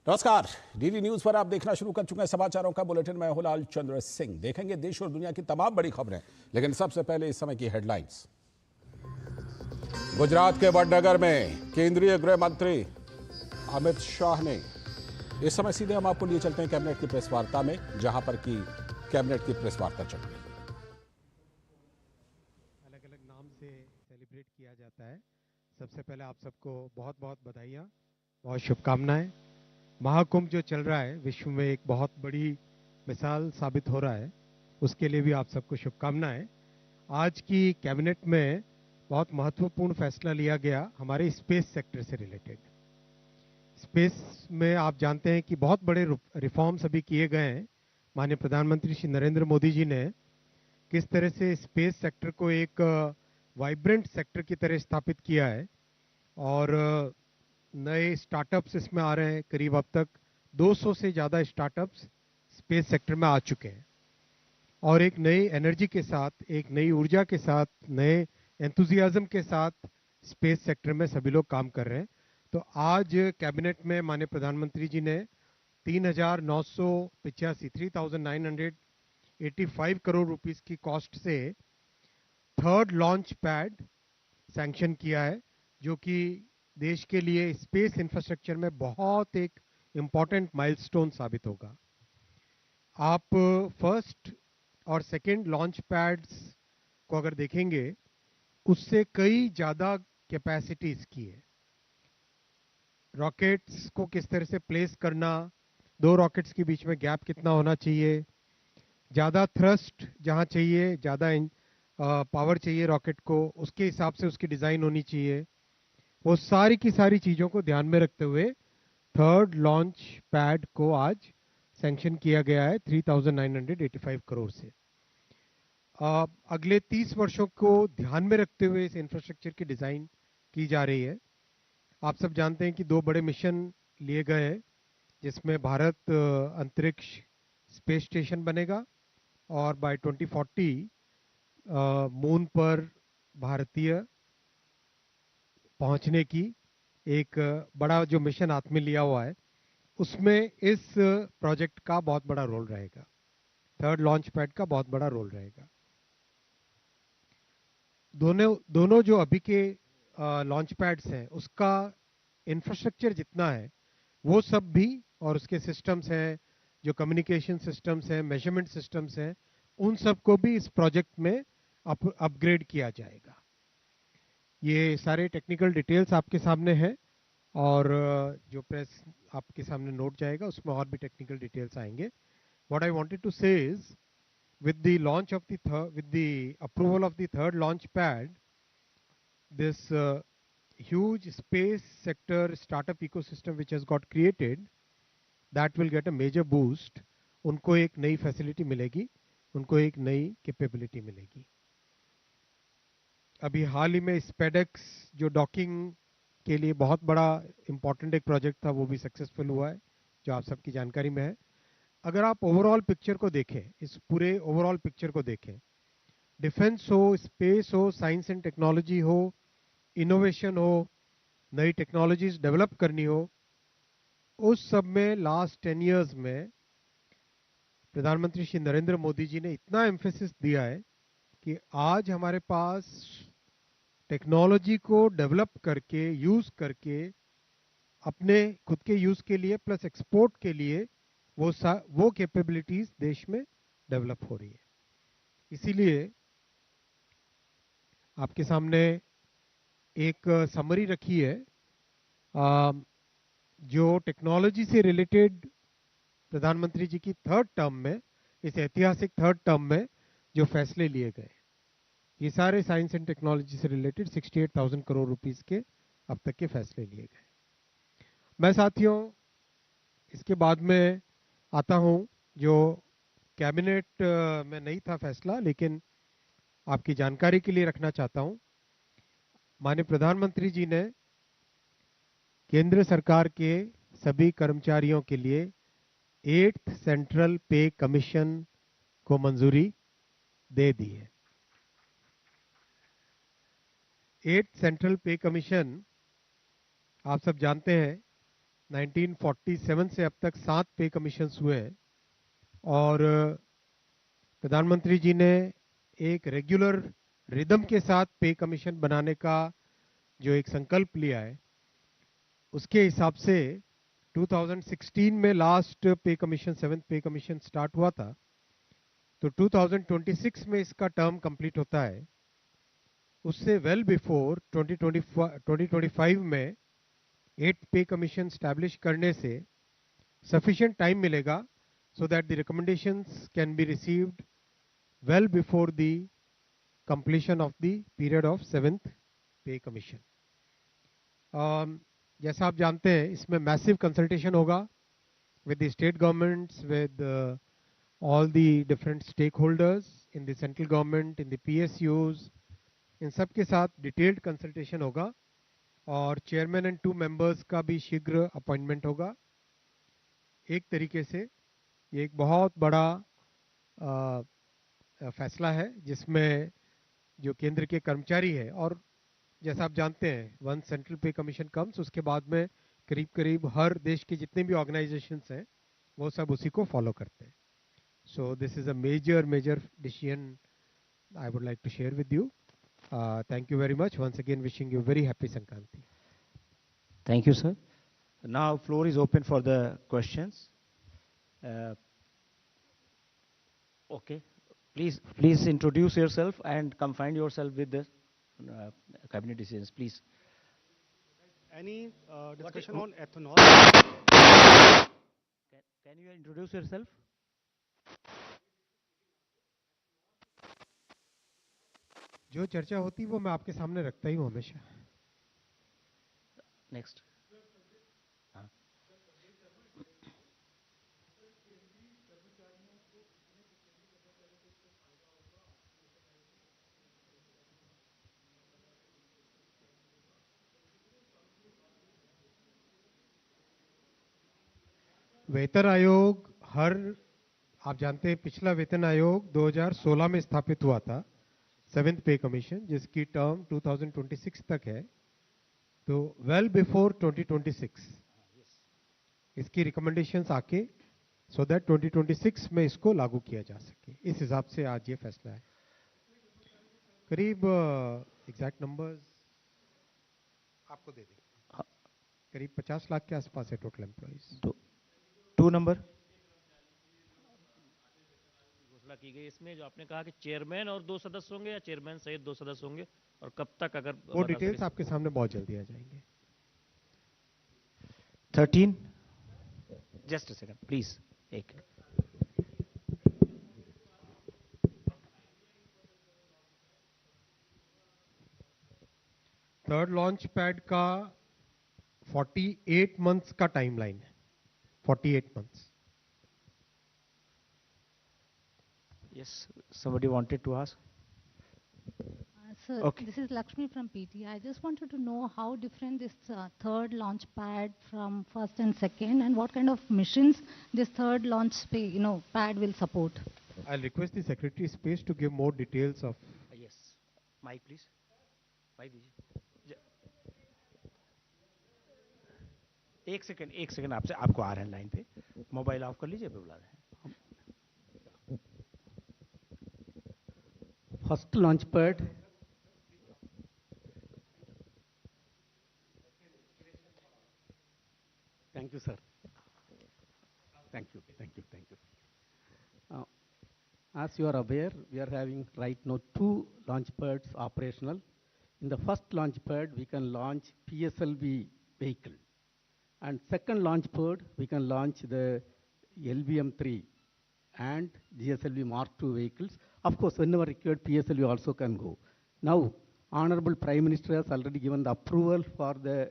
नमस्कार। DD news पर आप देखना शुरू कर चुके हैं समाचारों का बुलेटिन। मैं हूं लाल चंद्र सिंह। देखेंगे देश और दुनिया की तमाम बड़ी खबरें, लेकिन सबसे पहले इस समय की हेडलाइंस। गुजरात के वडनगर में केंद्रीय गृह मंत्री अमित शाह ने, इस समय सीधे हम आपको लिए चलते हैं कैबिनेट की प्रेस वार्ता में, जहां पर की कैबिनेट की प्रेस वार्ता चल रही है। अलग अलग नाम से सेलिब्रेट किया जाता है। सबसे पहले आप सबको बहुत बहुत बधाइयाँ, बहुत शुभकामनाएं। महाकुंभ जो चल रहा है विश्व में एक बहुत बड़ी मिसाल साबित हो रहा है, उसके लिए भी आप सबको शुभकामनाएं। आज की कैबिनेट में बहुत महत्वपूर्ण फैसला लिया गया हमारे स्पेस सेक्टर से रिलेटेड। स्पेस में आप जानते हैं कि बहुत बड़े रिफॉर्म्स अभी किए गए हैं। माननीय प्रधानमंत्री श्री नरेंद्र मोदी जी ने किस तरह से स्पेस सेक्टर को एक वाइब्रेंट सेक्टर की तरह स्थापित किया है और नए स्टार्टअप्स इसमें आ रहे हैं। करीब अब तक 200 से ज़्यादा स्टार्टअप्स स्पेस सेक्टर में आ चुके हैं और एक नई एनर्जी के साथ, एक नई ऊर्जा के साथ, नए एंथुजियाज्म के साथ स्पेस सेक्टर में सभी लोग काम कर रहे हैं। तो आज कैबिनेट में माननीय प्रधानमंत्री जी ने 3,985 करोड़ रुपीस की कॉस्ट से थर्ड लॉन्च पैड सैंक्शन किया है, जो कि देश के लिए स्पेस इंफ्रास्ट्रक्चर में बहुत एक इम्पॉर्टेंट माइलस्टोन साबित होगा। आप फर्स्ट और सेकंड लॉन्च पैड्स को अगर देखेंगे, उससे कई ज़्यादा कैपेसिटी इसकी है। रॉकेट्स को किस तरह से प्लेस करना, दो रॉकेट्स के बीच में गैप कितना होना चाहिए, ज़्यादा थ्रस्ट जहाँ चाहिए, ज़्यादा पावर चाहिए रॉकेट को, उसके हिसाब से उसकी डिज़ाइन होनी चाहिए। वो सारी की सारी चीज़ों को ध्यान में रखते हुए थर्ड लॉन्च पैड को आज सैंक्शन किया गया है 3,985 करोड़ से। अगले 30 वर्षों को ध्यान में रखते हुए इस इंफ्रास्ट्रक्चर की डिज़ाइन की जा रही है। आप सब जानते हैं कि दो बड़े मिशन लिए गए हैं, जिसमें भारत अंतरिक्ष स्पेस स्टेशन बनेगा और बाय 2040 मून पर भारतीय पहुंचने की एक बड़ा जो मिशन हाथ में लिया हुआ है, उसमें इस प्रोजेक्ट का बहुत बड़ा रोल रहेगा। थर्ड लॉन्च पैड का बहुत बड़ा रोल रहेगा। दोनों दोनों जो अभी के लॉन्च पैड्स हैं, उसका इंफ्रास्ट्रक्चर जितना है वो सब भी, और उसके सिस्टम्स हैं, जो कम्युनिकेशन सिस्टम्स हैं, मेजरमेंट सिस्टम्स हैं, उन सब को भी इस प्रोजेक्ट में अपग्रेड किया जाएगा। ये सारे टेक्निकल डिटेल्स आपके सामने हैं और जो प्रेस आपके सामने नोट जाएगा उसमें और भी टेक्निकल डिटेल्स आएंगे। What I wanted to say is, with the launch of with the approval of the third launch pad, this huge space sector startup ecosystem which has got created, that will get a major boost. उनको एक नई facility मिलेगी, उनको एक नई capability मिलेगी। अभी हाल ही में स्पेडेक्स जो डॉकिंग के लिए बहुत बड़ा इंपॉर्टेंट एक प्रोजेक्ट था, वो भी सक्सेसफुल हुआ है, जो आप सबकी जानकारी में है। अगर आप ओवरऑल पिक्चर को देखें, इस पूरे ओवरऑल पिक्चर को देखें, डिफेंस हो, स्पेस हो, साइंस एंड टेक्नोलॉजी हो, इनोवेशन हो, नई टेक्नोलॉजीज डेवलप करनी हो, उस सब में लास्ट 10 इयर्स में प्रधानमंत्री श्री नरेंद्र मोदी जी ने इतना एम्फेसिस दिया है कि आज हमारे पास टेक्नोलॉजी को डेवलप करके, यूज करके, अपने खुद के यूज के लिए प्लस एक्सपोर्ट के लिए वो कैपेबिलिटीज देश में डेवलप हो रही है। इसीलिए आपके सामने एक समरी रखी है, जो टेक्नोलॉजी से रिलेटेड प्रधानमंत्री जी की थर्ड टर्म में, इस ऐतिहासिक थर्ड टर्म में जो फैसले लिए गए, ये सारे साइंस एंड टेक्नोलॉजी से रिलेटेड 68,000 करोड़ रुपीस के अब तक के फैसले लिए गए। मैं साथियों इसके बाद में आता हूं, जो कैबिनेट में नहीं था फैसला, लेकिन आपकी जानकारी के लिए रखना चाहता हूं। माननीय प्रधानमंत्री जी ने केंद्र सरकार के सभी कर्मचारियों के लिए 8th सेंट्रल पे कमीशन को मंजूरी दे दी है। 8th सेंट्रल पे कमीशन आप सब जानते हैं 1947 से अब तक 7 पे कमीशंस हुए हैं और प्रधानमंत्री जी ने एक रेगुलर रिदम के साथ पे कमीशन बनाने का जो एक संकल्प लिया है, उसके हिसाब से 2016 में लास्ट पे कमीशन 7th पे कमीशन स्टार्ट हुआ था, तो 2026 में इसका टर्म कंप्लीट होता है। उससे वेल बिफोर 2025 में 8th पे कमीशन स्टैब्लिश करने से सफिशिएंट टाइम मिलेगा so that the recommendations can be received well before the completion of the period of 7th पे कमीशन। जैसा आप जानते हैं, इसमें मैसिव कंसल्टेशन होगा with the state governments, with all the different stakeholders in the central government, in the PSUs, इन सब के साथ डिटेल्ड कंसल्टेशन होगा और चेयरमैन एंड 2 मेंबर्स का भी शीघ्र अपॉइंटमेंट होगा। एक तरीके से ये एक बहुत बड़ा फैसला है जिसमें जो केंद्र के कर्मचारी है, और जैसा आप जानते हैं वन सेंट्रल पे कमीशन कम्स, उसके बाद में करीब करीब हर देश के जितने भी ऑर्गेनाइजेशंस हैं वो सब उसी को फॉलो करते हैं। So this is a major decision I would like to share with you. Thank you very much, once again wishing you very happy Sankranti. Thank you, sir. Now, floor is open for the questions. Okay, please introduce yourself and confine yourself with the cabinet decisions, please. Any discussion What- on ethanol? Can you introduce yourself? जो चर्चा होती है वो मैं आपके सामने रखता ही हूँ हमेशा। Next. वेतन आयोग आप जानते हैं पिछला वेतन आयोग 2016 में स्थापित हुआ था, 7th पे कमीशन, जिसकी टर्म 2026 तक है। तो वेल बिफोर 2026 इसकी रिकमेंडेशंस आके सो दैट 2026 में इसको लागू किया जा सके, इस हिसाब से आज ये फैसला है। करीब एग्जैक्ट नंबर्स आपको दे देंगे, करीब 50 लाख के आसपास है टोटल एम्प्लॉइज। 2 number. घोषणा की गई इसमें जो आपने कहा कि चेयरमैन और 2 सदस्य होंगे या चेयरमैन सहित 2 सदस्य होंगे, और कब तक अगर वो डिटेल्स आपके सामने बहुत जल्दी आ जाएंगे। 13. Just a second, please. एक थर्ड लॉन्च पैड का 48 मंथ्स का टाइमलाइन है, 48 months. Yes, somebody wanted to ask. Sir, Okay. this is Lakshmi from PT. I just wanted to know how different this third launch pad from first and second, and what kind of missions this third launch pad will support. I'll request the Secretary Space to give more details of. Yes. Mic, please. Mic दीजिए। एक second आपको आ रहे हैं line पे, mobile of कर लीजिए, पे बुला रहे हैं। First launch pad, thank you, sir. Thank you. As you are aware, we are having right now 2 launch pads operational. In the first launch pad, we can launch PSLV vehicle. And second launch pad, we can launch the LVM-3 and GSLV Mark II vehicles. Of course, whenever required, PSLV also can go. Now, Honorable Prime Minister has already given the approval for the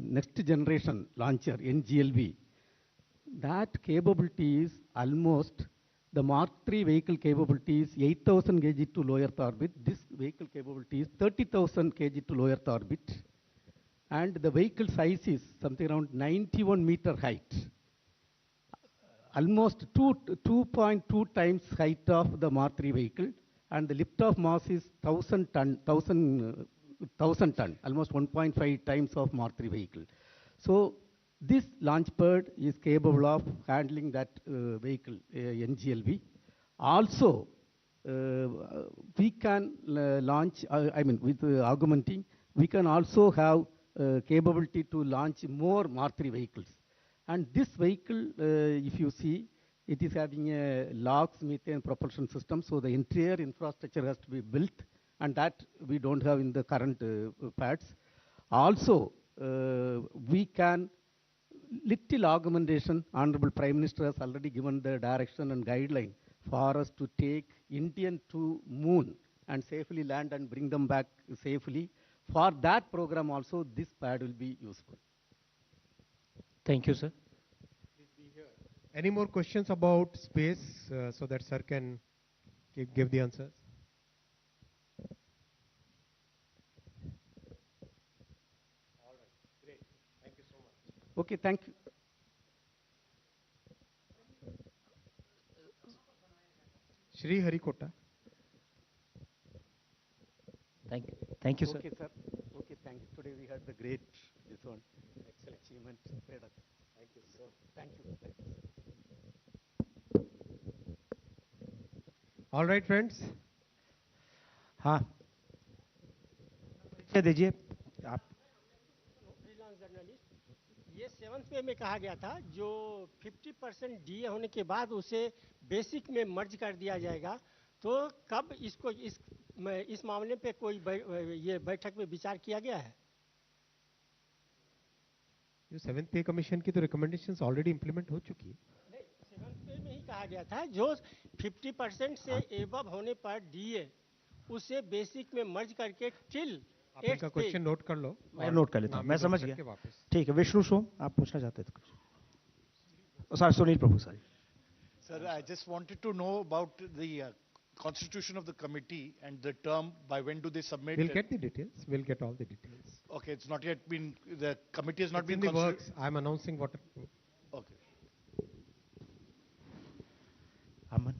next generation launcher, NGLV. That capability is almost, the Mark III vehicle capability is 8,000 kg to low Earth orbit. This vehicle capability is 30,000 kg to low Earth orbit. And the vehicle size is something around 91 meter height. Almost 2.2 times height of the Mark III vehicle, and the lift-off mass is 1,000 ton, almost 1.5 times of Mark III vehicle. So This launch pad is capable of handling that vehicle, NGLV. Also, we can launch, with augmenting, we can also have capability to launch more Mark III vehicles. And this vehicle, if you see, it is having a LOX methane propulsion system, so the entire infrastructure has to be built, and that we don't have in the current pads. Also, we can, little augmentation, Honorable Prime Minister has already given the direction and guideline for us to take Indian to moon and safely land and bring them back safely. For that program also, this pad will be useful. Thank you, sir. Any more questions about space so that sir can give the answers? All right, great. Thank you so much. Okay, thank you. Shri Harikota. Thank you, sir. Okay, sir. Okay, thank you. Today we had the great, this one, excellent achievement. Thank you, sir. Thank you. Thank you, sir. All right, friends. हाँ, परिचय दीजिए आप। Freelance journalist, ये 7th पे में कहा गया था जो 50% डीए होने के बाद उसे बेसिक में मर्ज कर दिया जाएगा, तो कब इसको इस मामले पे कोई ये बैठक में विचार किया गया है? जो 7th पे कमीशन की तो रिकमेंडेशंस ऑलरेडी इंप्लीमेंट हो चुकी है। नहीं, 7th पे में ही कहा गया था जो 50% से एबव होने पर डीए उसे बेसिक में मर्ज करके टिल आप इनका क्वेश्चन नोट कर लो। मैं नोट कर लेता हूँ, मैं समझ गया। वापस। ठीक है, विष्णु सोम, आप पूछना चाहते थे कुछ? Sir, Sunil Prabhu, sir. Sir, I just wanted to know about the constitution of the committee and the term, by when do they submit? We'll get the details. We'll get all the details. Okay, it's not yet been, the committee has not It's been in the constituted. works. I'm announcing what. Okay. Aman.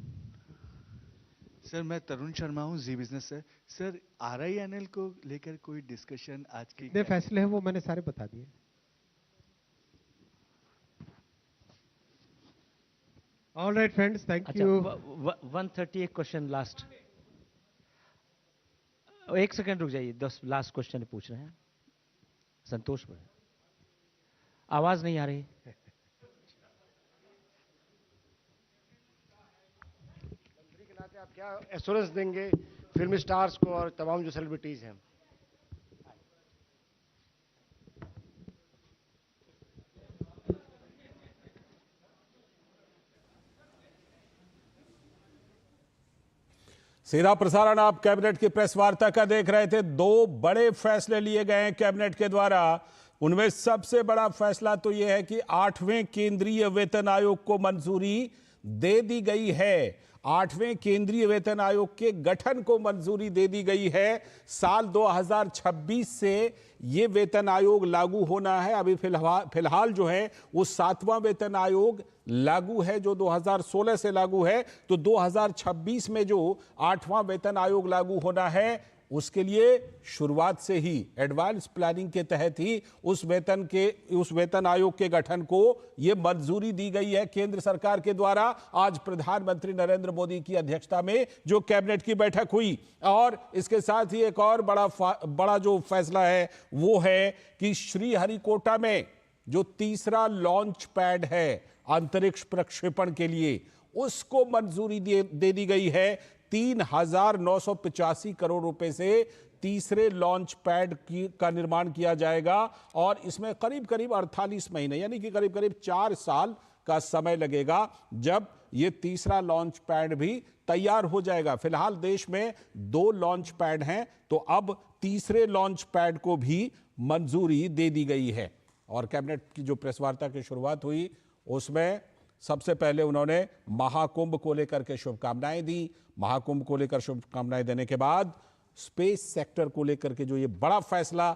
Sir, मैं तरुण शर्मा हूँ, जी business से। Sir, RINL को लेकर कोई discussion आज की? कितने फैसले हैं वो मैंने सारे बता दिए। All right, friends, thank you. 138 question last. एक सेकंड रुक जाइए, 10 लास्ट क्वेश्चन पूछ रहे हैं। संतोष पर आवाज नहीं आ रही। मंत्री के नाते आप क्या एश्योरेंस देंगे फिल्म स्टार्स को और तमाम जो सेलिब्रिटीज हैं? सीधा प्रसारण आप कैबिनेट की प्रेस वार्ता का देख रहे थे। 2 बड़े फैसले लिए गए हैं कैबिनेट के द्वारा। उनमें सबसे बड़ा फैसला तो यह है कि 8वें केंद्रीय वेतन आयोग को मंजूरी दे दी गई है। 8वें केंद्रीय वेतन आयोग के गठन को मंजूरी दे दी गई है। साल 2026 से ये वेतन आयोग लागू होना है। अभी फिलहाल जो है वो 7वां वेतन आयोग लागू है जो 2016 से लागू है। तो 2026 में जो 8वां वेतन आयोग लागू होना है उसके लिए शुरुआत से ही एडवांस प्लानिंग के तहत ही उस वेतन आयोग के गठन को यह मंजूरी दी गई है केंद्र सरकार के द्वारा। आज प्रधानमंत्री नरेंद्र मोदी की अध्यक्षता में जो कैबिनेट की बैठक हुई, और इसके साथ ही एक और बड़ा जो फैसला है वो है कि श्रीहरिकोटा में जो तीसरा लॉन्च पैड है अंतरिक्ष प्रक्षेपण के लिए, उसको मंजूरी दे दी गई है। 3,985 करोड़ रुपए से तीसरे लॉन्च पैड का निर्माण किया जाएगा और इसमें करीब करीब 48 महीने यानी कि करीब करीब 4 साल का समय लगेगा जब यह तीसरा लॉन्च पैड भी तैयार हो जाएगा। फिलहाल देश में 2 लॉन्च पैड हैं, तो अब तीसरे लॉन्च पैड को भी मंजूरी दे दी गई है। और कैबिनेट की जो प्रेस वार्ता की शुरुआत हुई उसमें सबसे पहले उन्होंने महाकुंभ को लेकर के शुभकामनाएं दी। महाकुंभ को लेकर शुभकामनाएं देने के बाद स्पेस सेक्टर को लेकर के जो ये बड़ा फैसला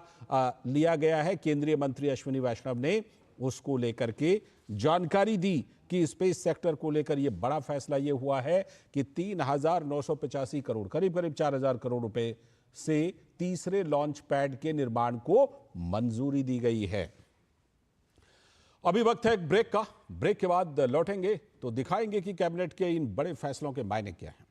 लिया गया है, केंद्रीय मंत्री अश्विनी वैष्णव ने उसको लेकर के जानकारी दी कि स्पेस सेक्टर को लेकर ये बड़ा फैसला ये हुआ है कि 3,985 करोड़ करीब करीब 4,000 करोड़ रुपए से तीसरे लॉन्च पैड के निर्माण को मंजूरी दी गई है। अभी वक्त है एक ब्रेक का। ब्रेक के बाद लौटेंगे तो दिखाएंगे कि कैबिनेट के इन बड़े फैसलों के मायने क्या हैं।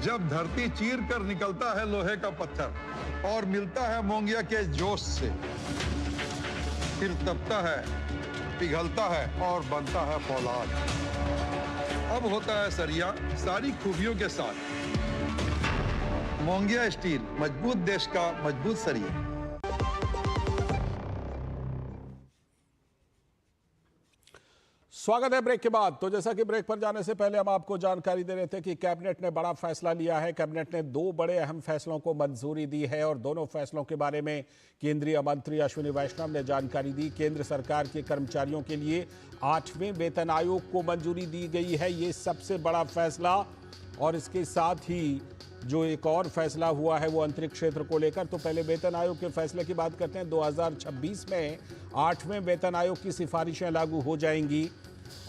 जब धरती चीर कर निकलता है लोहे का पत्थर और मिलता है मोंगिया के जोश से, फिर तपता है, पिघलता है और बनता है फौलाद। अब होता है सरिया सारी खूबियों के साथ। मोंगिया स्टील, मजबूत देश का मजबूत सरिया। स्वागत है ब्रेक के बाद। तो जैसा कि ब्रेक पर जाने से पहले हम आपको जानकारी दे रहे थे कि कैबिनेट ने बड़ा फैसला लिया है। कैबिनेट ने दो बड़े अहम फैसलों को मंजूरी दी है और दोनों फैसलों के बारे में केंद्रीय मंत्री अश्विनी वैष्णव ने जानकारी दी। केंद्र सरकार के कर्मचारियों के लिए 8वें वेतन आयोग को मंजूरी दी गई है, ये सबसे बड़ा फैसला। और इसके साथ ही जो एक और फैसला हुआ है वो अंतरिक्ष क्षेत्र को लेकर। तो पहले वेतन आयोग के फैसले की बात करते हैं। 2026 में 8वें वेतन आयोग की सिफारिशें लागू हो जाएंगी।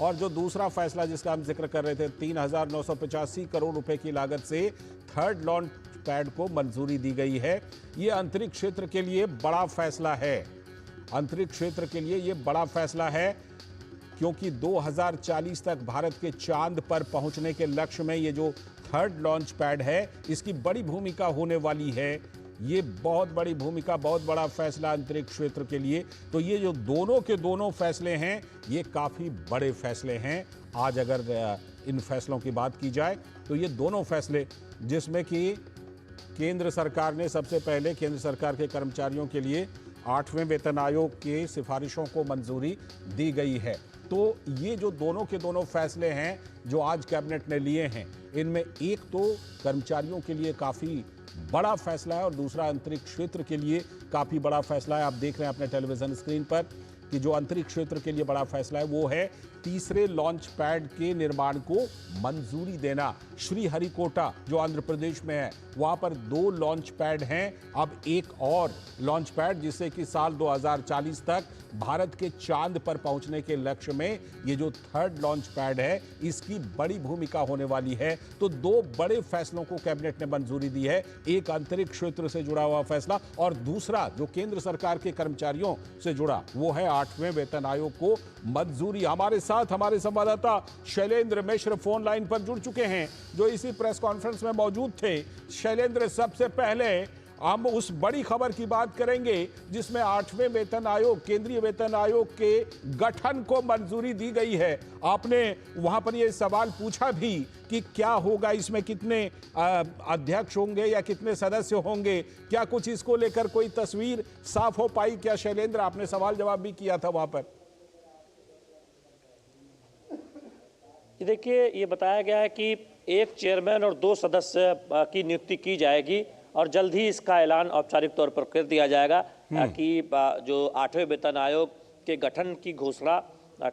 और जो दूसरा फैसला जिसका हम जिक्र कर रहे थे, 3,985 करोड़ रुपए की लागत से थर्ड लॉन्च पैड को मंजूरी दी गई है। ये अंतरिक्ष क्षेत्र के लिए बड़ा फैसला है। अंतरिक्ष क्षेत्र के लिए ये बड़ा फैसला है क्योंकि 2040 तक भारत के चांद पर पहुंचने के लक्ष्य में ये जो थर्ड लॉन्च पैड है, इसकी बड़ी भूमिका होने वाली है। ये बहुत बड़ी भूमिका, बहुत बड़ा फैसला अंतरिक्ष क्षेत्र के लिए। तो ये जो दोनों के दोनों फैसले हैं, ये काफ़ी बड़े फैसले हैं। आज अगर इन फैसलों की बात की जाए तो ये दोनों फैसले, जिसमें कि केंद्र सरकार ने सबसे पहले केंद्र सरकार के कर्मचारियों के लिए 8वें वेतन आयोग के सिफारिशों को मंजूरी दी गई है। तो ये जो दोनों के दोनों फैसले हैं जो आज कैबिनेट ने लिए हैं, इनमें एक तो कर्मचारियों के लिए काफ़ी बड़ा फैसला है और दूसरा अंतरिक्ष क्षेत्र के लिए काफ़ी बड़ा फैसला है। आप देख रहे हैं अपने टेलीविजन स्क्रीन पर कि जो अंतरिक्ष क्षेत्र के लिए बड़ा फैसला है वो है तीसरे लॉन्च पैड के निर्माण को मंजूरी देना। श्रीहरिकोटा जो आंध्र प्रदेश में है, वहां पर 2 लॉन्च पैड हैं। अब एक और लॉन्च पैड, जिससे कि साल 2040 तक भारत के चांद पर पहुंचने के लक्ष्य में ये जो थर्ड लॉन्च पैड है, इसकी बड़ी भूमिका होने वाली है। तो 2 बड़े फैसलों को कैबिनेट ने मंजूरी दी है। एक अंतरिक्ष क्षेत्र से जुड़ा हुआ फैसला और दूसरा जो केंद्र सरकार के कर्मचारियों से जुड़ा, वो है 8वें वेतन आयोग को मंजूरी। हमारे साथ हमारे संवाददाता शैलेंद्र मिश्र फोन लाइन पर जुड़ चुके हैं, जो इसी प्रेस कॉन्फ्रेंस में मौजूद थे। शैलेंद्र, सबसे पहले हम उस बड़ी खबर की बात करेंगे जिसमें 8वें वेतन आयोग, केंद्रीय वेतन आयोग के गठन को मंजूरी दी गई है। आपने वहां पर यह सवाल पूछा भी कि क्या होगा, इसमें कितने अध्यक्ष होंगे या कितने सदस्य होंगे, क्या कुछ इसको लेकर कोई तस्वीर साफ हो पाई क्या शैलेंद्र? आपने सवाल जवाब भी किया था वहां पर। देखिए, ये बताया गया है कि एक चेयरमैन और 2 सदस्य की नियुक्ति की जाएगी और जल्द ही इसका ऐलान औपचारिक तौर पर कर दिया जाएगा कि जो 8वें वेतन आयोग के गठन की घोषणा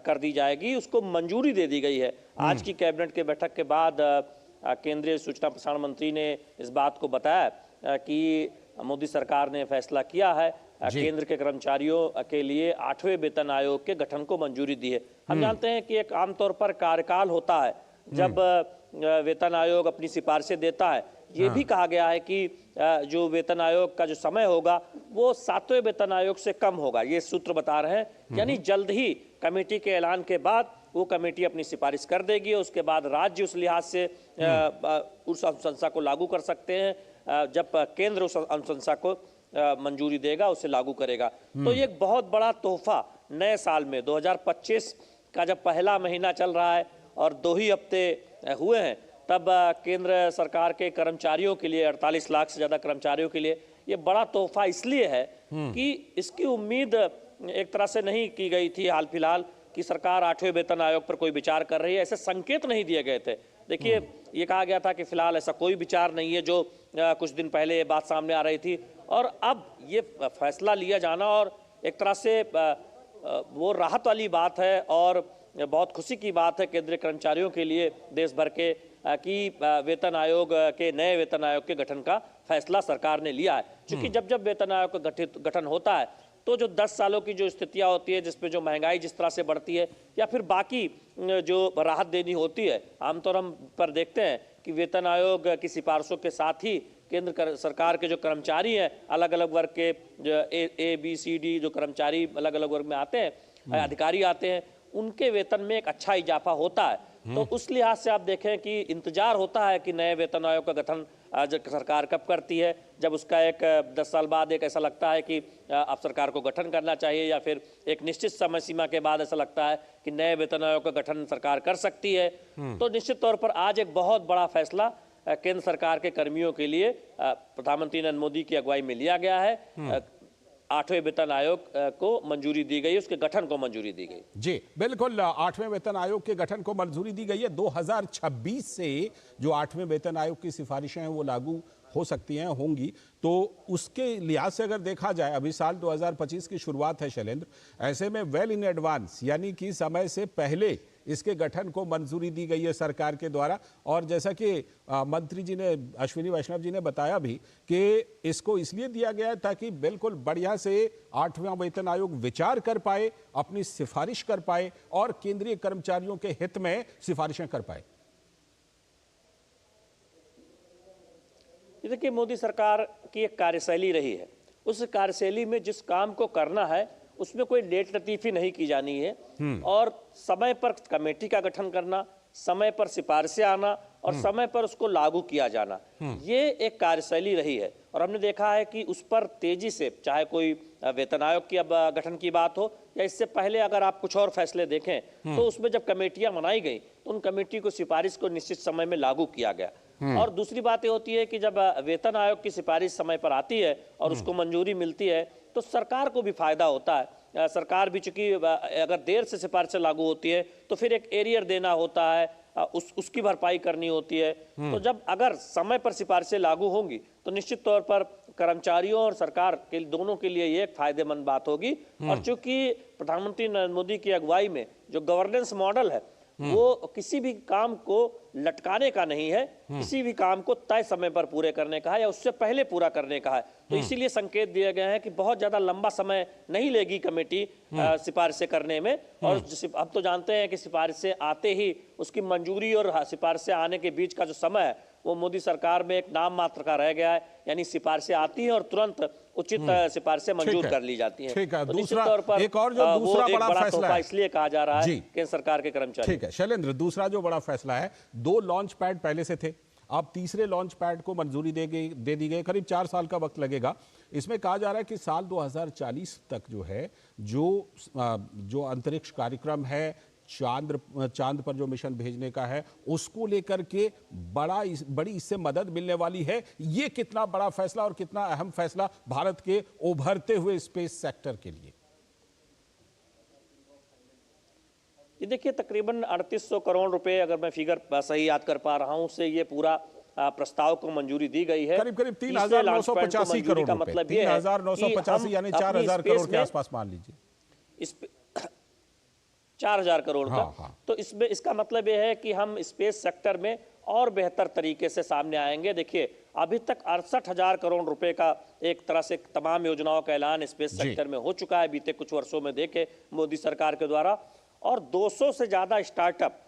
कर दी जाएगी, उसको मंजूरी दे दी गई है। आज की कैबिनेट के बैठक के बाद केंद्रीय सूचना प्रसारण मंत्री ने इस बात को बताया कि मोदी सरकार ने फैसला किया है केंद्र के कर्मचारियों के लिए 8वें वेतन आयोग के गठन को मंजूरी दी है। हम जानते हैं कि एक आमतौर पर कार्यकाल होता है जब वेतन आयोग अपनी सिफारिशें देता है। ये भी कहा गया है कि जो वेतन आयोग का जो समय होगा वो 7वें वेतन आयोग से कम होगा, ये सूत्र बता रहे हैं। यानी जल्द ही कमेटी के ऐलान के बाद वो कमेटी अपनी सिफारिश कर देगी, उसके बाद राज्य उस लिहाज से उस अनुशंसा को लागू कर सकते हैं। जब केंद्र उस अनुशंसा को मंजूरी देगा, उसे लागू करेगा। तो ये एक बहुत बड़ा तोहफा नए साल में 2025 का जब पहला महीना चल रहा है और 2 ही हफ्ते हुए हैं, तब केंद्र सरकार के कर्मचारियों के लिए, 48 लाख से ज़्यादा कर्मचारियों के लिए ये बड़ा तोहफा इसलिए है कि इसकी उम्मीद एक तरह से नहीं की गई थी हाल फिलहाल कि सरकार 8वें वेतन आयोग पर कोई विचार कर रही है। ऐसे संकेत नहीं दिए गए थे। देखिए, ये कहा गया था कि फिलहाल ऐसा कोई विचार नहीं है, जो कुछ दिन पहले ये बात सामने आ रही थी। और अब ये फैसला लिया जाना और एक तरह से वो राहत वाली बात है और बहुत खुशी की बात है केंद्रीय कर्मचारियों के लिए देश भर के कि वेतन आयोग के, नए वेतन आयोग के गठन का फैसला सरकार ने लिया है। क्योंकि जब जब वेतन आयोग का गठन होता है तो जो 10 सालों की जो स्थितियां होती है, जिसमें जो महंगाई जिस तरह से बढ़ती है या फिर बाकी जो राहत देनी होती है, आमतौर हम पर देखते हैं कि वेतन आयोग की सिफारिशों के साथ ही केंद्र सरकार के जो कर्मचारी हैं, अलग अलग वर्ग के जो ए बी सी डी जो कर्मचारी अलग अलग वर्ग में आते हैं, अधिकारी आते हैं, उनके वेतन में एक अच्छा इजाफा होता है। तो उस लिहाज से आप देखें कि इंतजार होता है कि नए वेतन आयोग का गठन सरकार कब करती है। जब उसका एक 10 साल बाद एक ऐसा लगता है कि अब सरकार को गठन करना चाहिए, या फिर एक निश्चित समय सीमा के बाद ऐसा लगता है कि नए वेतन आयोग का गठन सरकार कर सकती है, तो निश्चित तौर पर आज एक बहुत बड़ा फैसला केंद्र सरकार के कर्मियों के लिए प्रधानमंत्री नरेंद्र मोदी की अगुवाई में लिया गया है। 8वें वेतन आयोग को मंजूरी दी गई, उसके गठन को मंजूरी दी गई। जी बिल्कुल, 8वें वेतन आयोग के गठन को मंजूरी दी गई है। 2026 से जो 8वें वेतन आयोग की सिफारिशें हैं वो लागू हो सकती हैं, होंगी। तो उसके लिहाज से अगर देखा जाए, अभी साल 2025 की शुरुआत है शैलेंद्र, ऐसे में वेल इन एडवांस यानी कि समय से पहले इसके गठन को मंजूरी दी गई है सरकार के द्वारा। और जैसा कि मंत्री जी ने, अश्विनी वैष्णव जी ने बताया भी कि इसको इसलिए दिया गया है ताकि बिल्कुल बढ़िया से 8वां वेतन आयोग विचार कर पाए, अपनी सिफारिश कर पाए और केंद्रीय कर्मचारियों के हित में सिफारिशें कर पाए। देखिए, मोदी सरकार की एक कार्यशैली रही है, उस कार्यशैली में जिस काम को करना है उसमें कोई लेट लतीफी नहीं की जानी है, और समय पर कमेटी का गठन करना, समय पर सिफारिशें आना और समय पर उसको लागू किया जाना, ये एक कार्यशैली रही है। और हमने देखा है कि उस पर तेजी से, चाहे कोई वेतन आयोग की अब गठन की बात हो या इससे पहले अगर आप कुछ और फैसले देखें, तो उसमें जब कमेटियां बनाई गई तो उन कमेटी को सिफारिश को निश्चित समय में लागू किया गया। और दूसरी बात ये होती है कि जब वेतन आयोग की सिफारिश समय पर आती है और उसको मंजूरी मिलती है तो सरकार को भी फायदा होता है। सरकार भी, चूंकि अगर देर से सिफारिशें लागू होती है तो फिर एक एरियर देना होता है, उसकी भरपाई करनी होती है। तो जब अगर समय पर सिफारिशें लागू होंगी तो निश्चित तौर पर कर्मचारियों और सरकार के दोनों के लिए ये एक फायदेमंद बात होगी। और चूंकि प्रधानमंत्री नरेंद्र मोदी की अगुवाई में जो गवर्नेंस मॉडल है वो किसी भी काम को लटकाने का नहीं है, किसी भी काम को तय समय पर पूरे करने का है या उससे पहले पूरा करने का है। तो इसीलिए संकेत दिए गए हैं कि बहुत ज्यादा लंबा समय नहीं लेगी कमेटी सिफारिशें करने में। और अब तो जानते हैं कि सिफारिशें आते ही उसकी मंजूरी और सिफारिशें आने के बीच का जो समय है वो मोदी सरकार में एक नाम मात्र का रह गया है, यानी सिफारिशें आती हैं और तुरंत उचित सिफारिशें मंजूर कर ली जाती हैं। ठीक है, तो दूसरा तौर पर एक और जो दूसरा बड़ा फैसला है, इसलिए कहा जा रहा है केंद्र सरकार के कर्मचारी। ठीक है शैलेंद्र, दूसरा जो बड़ा फैसला है, 2 लॉन्च पैड पहले से थे, अब तीसरे लॉन्च पैड को मंजूरी दे दी गई। करीब 4 साल का वक्त लगेगा। इसमें कहा जा रहा है कि साल 2040 तक जो है, जो अंतरिक्ष कार्यक्रम है, चांद पर जो मिशन भेजने का है, उसको लेकर के बड़ी इससे मदद मिलने वाली है। ये कितना बड़ा फैसला और कितना अहम फैसला भारत के उभरते हुए स्पेस सेक्टर के लिए? ये देखिए, तकरीबन 3800 करोड़ रुपए, अगर मैं फिगर सही याद कर पा रहा हूं, से ये पूरा प्रस्ताव को मंजूरी दी गई है। करीब 3985 करोड़ का मतलब ये 3985 यानी 4000 करोड़ के आसपास मान लीजिए, इस 4000 करोड़ का। तो इसमें इसका मतलब यह है कि हम स्पेस सेक्टर में और बेहतर तरीके से सामने आएंगे। देखिए, अभी तक 68,000 करोड़ रुपए का एक तरह से तमाम योजनाओं का ऐलान स्पेस सेक्टर में हो चुका है बीते कुछ वर्षों में देखे मोदी सरकार के द्वारा, और 200 से ज्यादा स्टार्टअप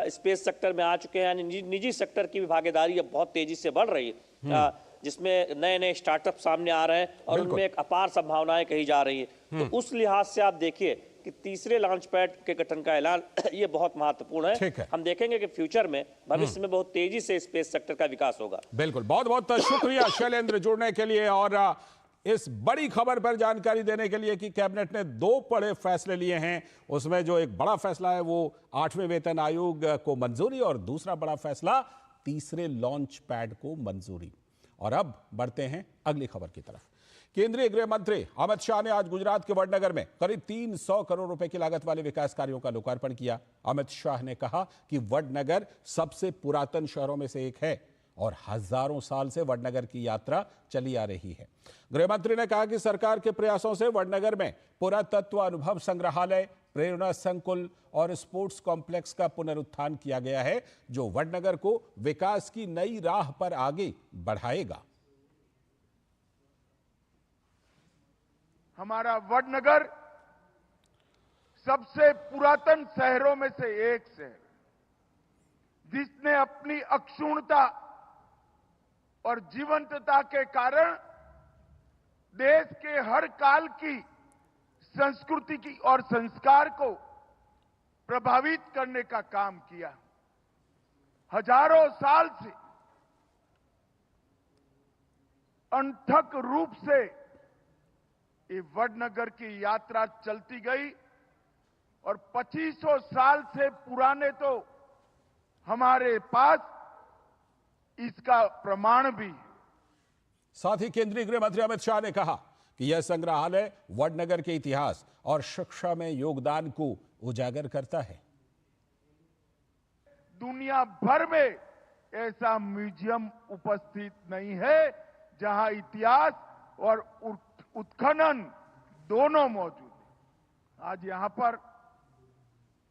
स्पेस सेक्टर में आ चुके हैं। यानी निजी सेक्टर की भी भागीदारी अब बहुत तेजी से बढ़ रही है, जिसमें नए नए स्टार्टअप सामने आ रहे हैं और उनमें एक अपार संभावनाएं कही जा रही है। तो उस लिहाज से आप देखिए कि तीसरे लॉन्च पैड के गठन का ऐलान ये बहुत महत्वपूर्ण है। हम देखेंगे कि फ्यूचर में, भविष्य में बहुत तेजी से स्पेस सेक्टर का विकास होगा। बिल्कुल, बहुत बहुत शुक्रिया शैलेंद्र जुड़ने के लिए और इस बड़ी खबर पर जानकारी देने के लिए कि कैबिनेट ने 2 बड़े फैसले लिए हैं। उसमें जो एक बड़ा फैसला है वो 8वें वेतन आयोग को मंजूरी, और दूसरा बड़ा फैसला तीसरे लॉन्च पैड को मंजूरी। और अब बढ़ते हैं अगली खबर की तरफ। केंद्रीय गृह मंत्री अमित शाह ने आज गुजरात के वडनगर में करीब 300 करोड़ रुपए की लागत वाले विकास कार्यों का लोकार्पण किया। अमित शाह ने कहा कि वडनगर सबसे पुरातन शहरों में से एक है और हजारों साल से वडनगर की यात्रा चली आ रही है। गृह मंत्री ने कहा कि सरकार के प्रयासों से वडनगर में पुरातत्व अनुभव संग्रहालय, प्रेरणा संकुल और स्पोर्ट्स कॉम्प्लेक्स का पुनरुत्थान किया गया है, जो वडनगर को विकास की नई राह पर आगे बढ़ाएगा। हमारा वडनगर सबसे पुरातन शहरों में से एक शहर। जिसने अपनी अक्षुण्णता और जीवंतता के कारण देश के हर काल की संस्कृति की और संस्कार को प्रभावित करने का काम किया। हजारों साल से अनथक रूप से ये वडनगर की यात्रा चलती गई और 2500 साल से पुराने तो हमारे पास इसका प्रमाण भी। साथ ही केंद्रीय गृह मंत्री अमित शाह ने कहा कि यह संग्रहालय वडनगर के इतिहास और शिक्षा में योगदान को उजागर करता है। दुनिया भर में ऐसा म्यूजियम उपस्थित नहीं है जहां इतिहास और उत्खनन दोनों मौजूद हैं। आज यहां पर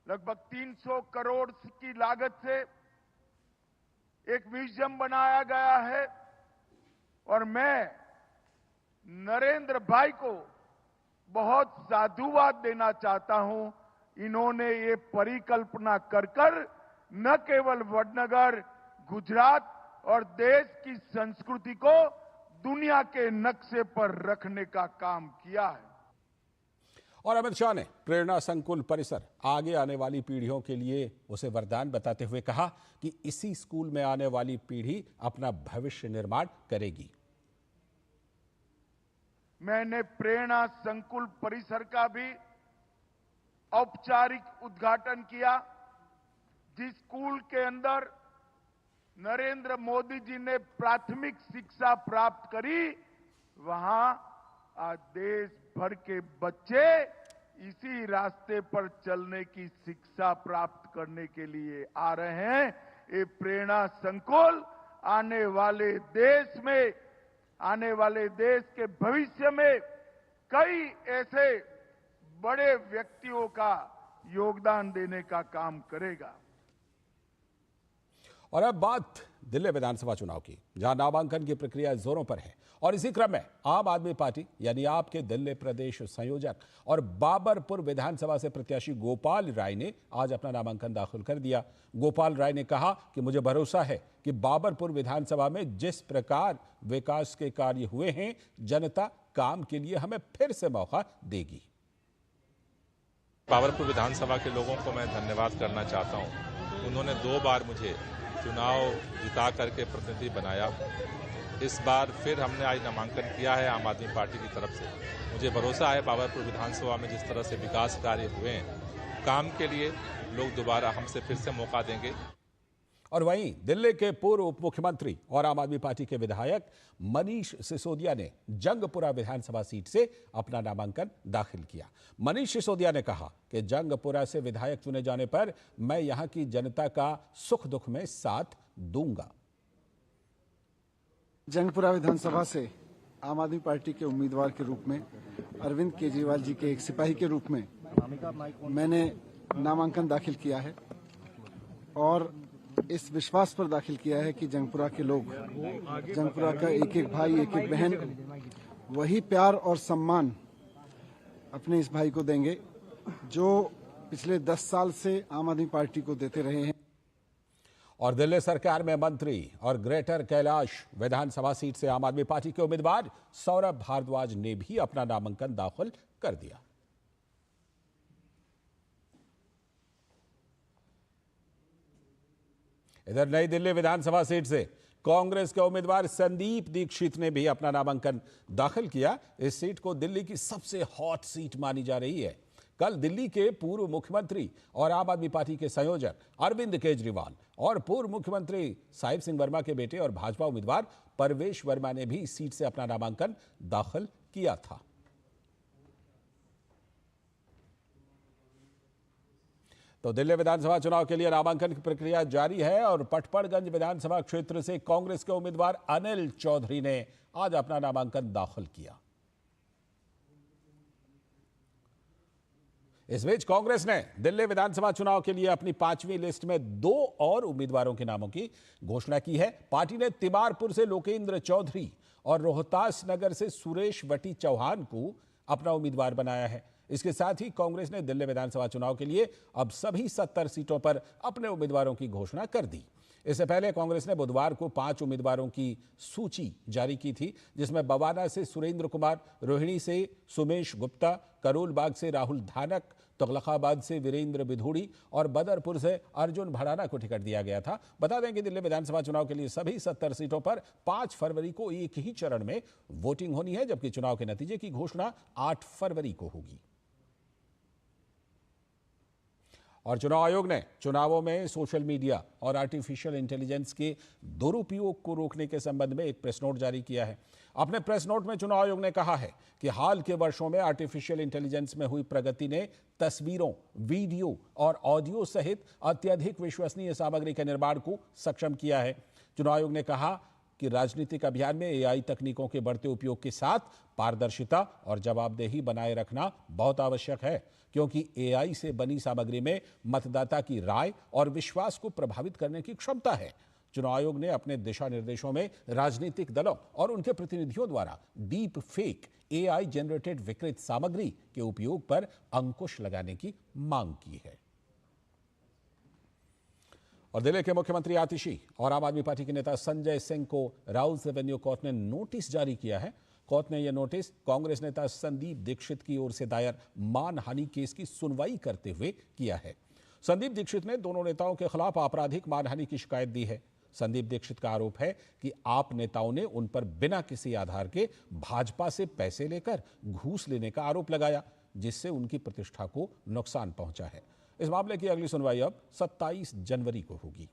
लगभग 300 करोड़ की लागत से एक म्यूजियम बनाया गया है और मैं नरेंद्र भाई को बहुत साधुवाद देना चाहता हूं। इन्होंने ये परिकल्पना कर न केवल वडनगर, गुजरात और देश की संस्कृति को दुनिया के नक्शे पर रखने का काम किया है। और अमित शाह ने प्रेरणा संकुल परिसर आगे आने वाली पीढ़ियों के लिए उसे वरदान बताते हुए कहा कि इसी स्कूल में आने वाली पीढ़ी अपना भविष्य निर्माण करेगी। मैंने प्रेरणा संकुल परिसर का भी औपचारिक उद्घाटन किया, जिस स्कूल के अंदर नरेंद्र मोदी जी ने प्राथमिक शिक्षा प्राप्त करी, वहां आज देश भर के बच्चे इसी रास्ते पर चलने की शिक्षा प्राप्त करने के लिए आ रहे हैं। ये प्रेरणा संकुल आने वाले देश के भविष्य में कई ऐसे बड़े व्यक्तियों का योगदान देने का काम करेगा। और अब बात दिल्ली विधानसभा चुनाव की, जहां नामांकन की प्रक्रिया जोरों पर है और इसी क्रम में आम आदमी पार्टी यानी आपके दिल्ली प्रदेश संयोजक और बाबरपुर विधानसभा से प्रत्याशी गोपाल राय ने आज अपना नामांकन दाखिल कर दिया। गोपाल राय ने कहा कि मुझे भरोसा है कि बाबरपुर विधानसभा में जिस प्रकार विकास के कार्य हुए हैं, जनता काम के लिए हमें फिर से मौका देगी। बाबरपुर विधानसभा के लोगों को मैं धन्यवाद करना चाहता हूं। उन्होंने 2 बार मुझे चुनाव जिता करके प्रतिनिधि बनाया। इस बार फिर हमने आज नामांकन किया है आम आदमी पार्टी की तरफ से। मुझे भरोसा है बाबरपुर विधानसभा में जिस तरह से विकास कार्य हुए हैं, काम के लिए लोग दोबारा हमसे फिर से मौका देंगे। और वहीं दिल्ली के पूर्व उप मुख्यमंत्री और आम आदमी पार्टी के विधायक मनीष सिसोदिया ने जंगपुरा विधानसभा सीट से अपना नामांकन दाखिल किया। मनीष सिसोदिया ने कहा कि जंगपुरा से विधायक चुने जाने पर मैं यहां की जनता का सुख दुख में साथ दूंगा। जंगपुरा विधानसभा से आम आदमी पार्टी के उम्मीदवार के रूप में अरविंद केजरीवाल जी के एक सिपाही के रूप में मैंने नामांकन दाखिल किया है और इस विश्वास पर दाखिल किया है कि जंगपुरा के लोग, जंगपुरा का एक एक भाई, एक एक बहन वही प्यार और सम्मान अपने इस भाई को देंगे जो पिछले 10 साल से आम आदमी पार्टी को देते रहे हैं। और दिल्ली सरकार में मंत्री और ग्रेटर कैलाश विधानसभा सीट से आम आदमी पार्टी के उम्मीदवार सौरभ भारद्वाज ने भी अपना नामांकन दाखिल कर दिया। इधर नई दिल्ली विधानसभा सीट से कांग्रेस के उम्मीदवार संदीप दीक्षित ने भी अपना नामांकन दाखिल किया। इस सीट को दिल्ली की सबसे हॉट सीट मानी जा रही है। कल दिल्ली के पूर्व मुख्यमंत्री और आम आदमी पार्टी के संयोजक अरविंद केजरीवाल और पूर्व मुख्यमंत्री साहिब सिंह वर्मा के बेटे और भाजपा उम्मीदवार परवेश वर्मा ने भी इस सीट से अपना नामांकन दाखिल किया था। तो दिल्ली विधानसभा चुनाव के लिए नामांकन की प्रक्रिया जारी है और पटपड़गंज विधानसभा क्षेत्र से कांग्रेस के उम्मीदवार अनिल चौधरी ने आज अपना नामांकन दाखिल किया। इस बीच कांग्रेस ने दिल्ली विधानसभा चुनाव के लिए अपनी 5वीं लिस्ट में 2 और उम्मीदवारों के नामों की घोषणा की है। पार्टी ने तिमारपुर से लोकेंद्र चौधरी और रोहतास नगर से सुरेश वटी चौहान को अपना उम्मीदवार बनाया है। इसके साथ ही कांग्रेस ने दिल्ली विधानसभा चुनाव के लिए अब सभी 70 सीटों पर अपने उम्मीदवारों की घोषणा कर दी। इससे पहले कांग्रेस ने बुधवार को 5 उम्मीदवारों की सूची जारी की थी, जिसमें बवाना से सुरेंद्र कुमार, रोहिणी से सुमेश गुप्ता, करोल बाग से राहुल धानक, तुगलकाबाद से वीरेंद्र बिधूड़ी और बदरपुर से अर्जुन भड़ाना को टिकट दिया गया था। बता दें कि दिल्ली विधानसभा चुनाव के लिए सभी 70 सीटों पर 5 फरवरी को एक ही चरण में वोटिंग होनी है, जबकि चुनाव के नतीजे की घोषणा 8 फरवरी को होगी। और चुनाव आयोग ने चुनावों में सोशल मीडिया और आर्टिफिशियल इंटेलिजेंस के दुरुपयोग को रोकने के संबंध में एक प्रेस नोट जारी किया है। अपने प्रेस नोट में चुनाव आयोग ने कहा है कि हाल के वर्षों में आर्टिफिशियल इंटेलिजेंस में हुई प्रगति ने तस्वीरों, वीडियो और ऑडियो सहित अत्यधिक विश्वसनीय सामग्री के निर्माण को सक्षम किया है। चुनाव आयोग ने कहा कि राजनीतिक अभियान में एआई तकनीकों के बढ़ते उपयोग के साथ पारदर्शिता और जवाबदेही बनाए रखना बहुत आवश्यक है, क्योंकि एआई से बनी सामग्री में मतदाता की राय और विश्वास को प्रभावित करने की क्षमता है। चुनाव आयोग ने अपने दिशा निर्देशों में राजनीतिक दलों और उनके प्रतिनिधियों द्वारा डीप फेक एआई जनरेटेड विकृत सामग्री के उपयोग पर अंकुश लगाने की मांग की है। और दिल्ली के मुख्यमंत्री आतिशी और आम आदमी पार्टी के नेता संजय सिंह को राउल्स एवेन्यू कोर्ट ने नोटिस जारी किया है। कोर्ट ने यह नोटिस कांग्रेस नेता संदीप दीक्षित की ओर से दायर मानहानि केस की सुनवाई करते हुए किया है। संदीप दीक्षित ने दोनों नेताओं के खिलाफ आपराधिक मानहानि की शिकायत दी है। संदीप दीक्षित का आरोप है कि आप नेताओं ने उन पर बिना किसी आधार के भाजपा से पैसे लेकर घूस लेने का आरोप लगाया, जिससे उनकी प्रतिष्ठा को नुकसान पहुंचा है। इस मामले की अगली सुनवाई अब 27 जनवरी को होगी।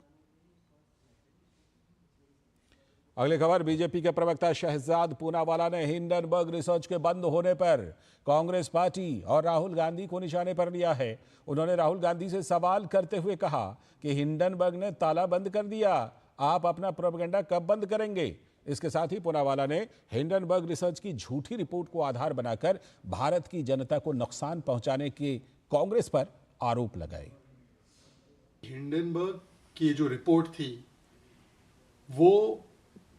अगली खबर, बीजेपी के प्रवक्ता शहजाद पूनावाला ने हिंडनबर्ग रिसर्च के बंद होने पर कांग्रेस पार्टी और राहुल गांधी को निशाने पर लिया है। उन्होंने राहुल गांधी से सवाल करते हुए कहा कि हिंडनबर्ग ने ताला बंद कर दिया, आप अपना प्रोपेगेंडा कब बंद करेंगे। इसके साथ ही पूनावाला ने हिंडनबर्ग रिसर्च की झूठी रिपोर्ट को आधार बनाकर भारत की जनता को नुकसान पहुंचाने के कांग्रेस पर आरोप लगाए। हिंडनबर्ग की जो रिपोर्ट थी वो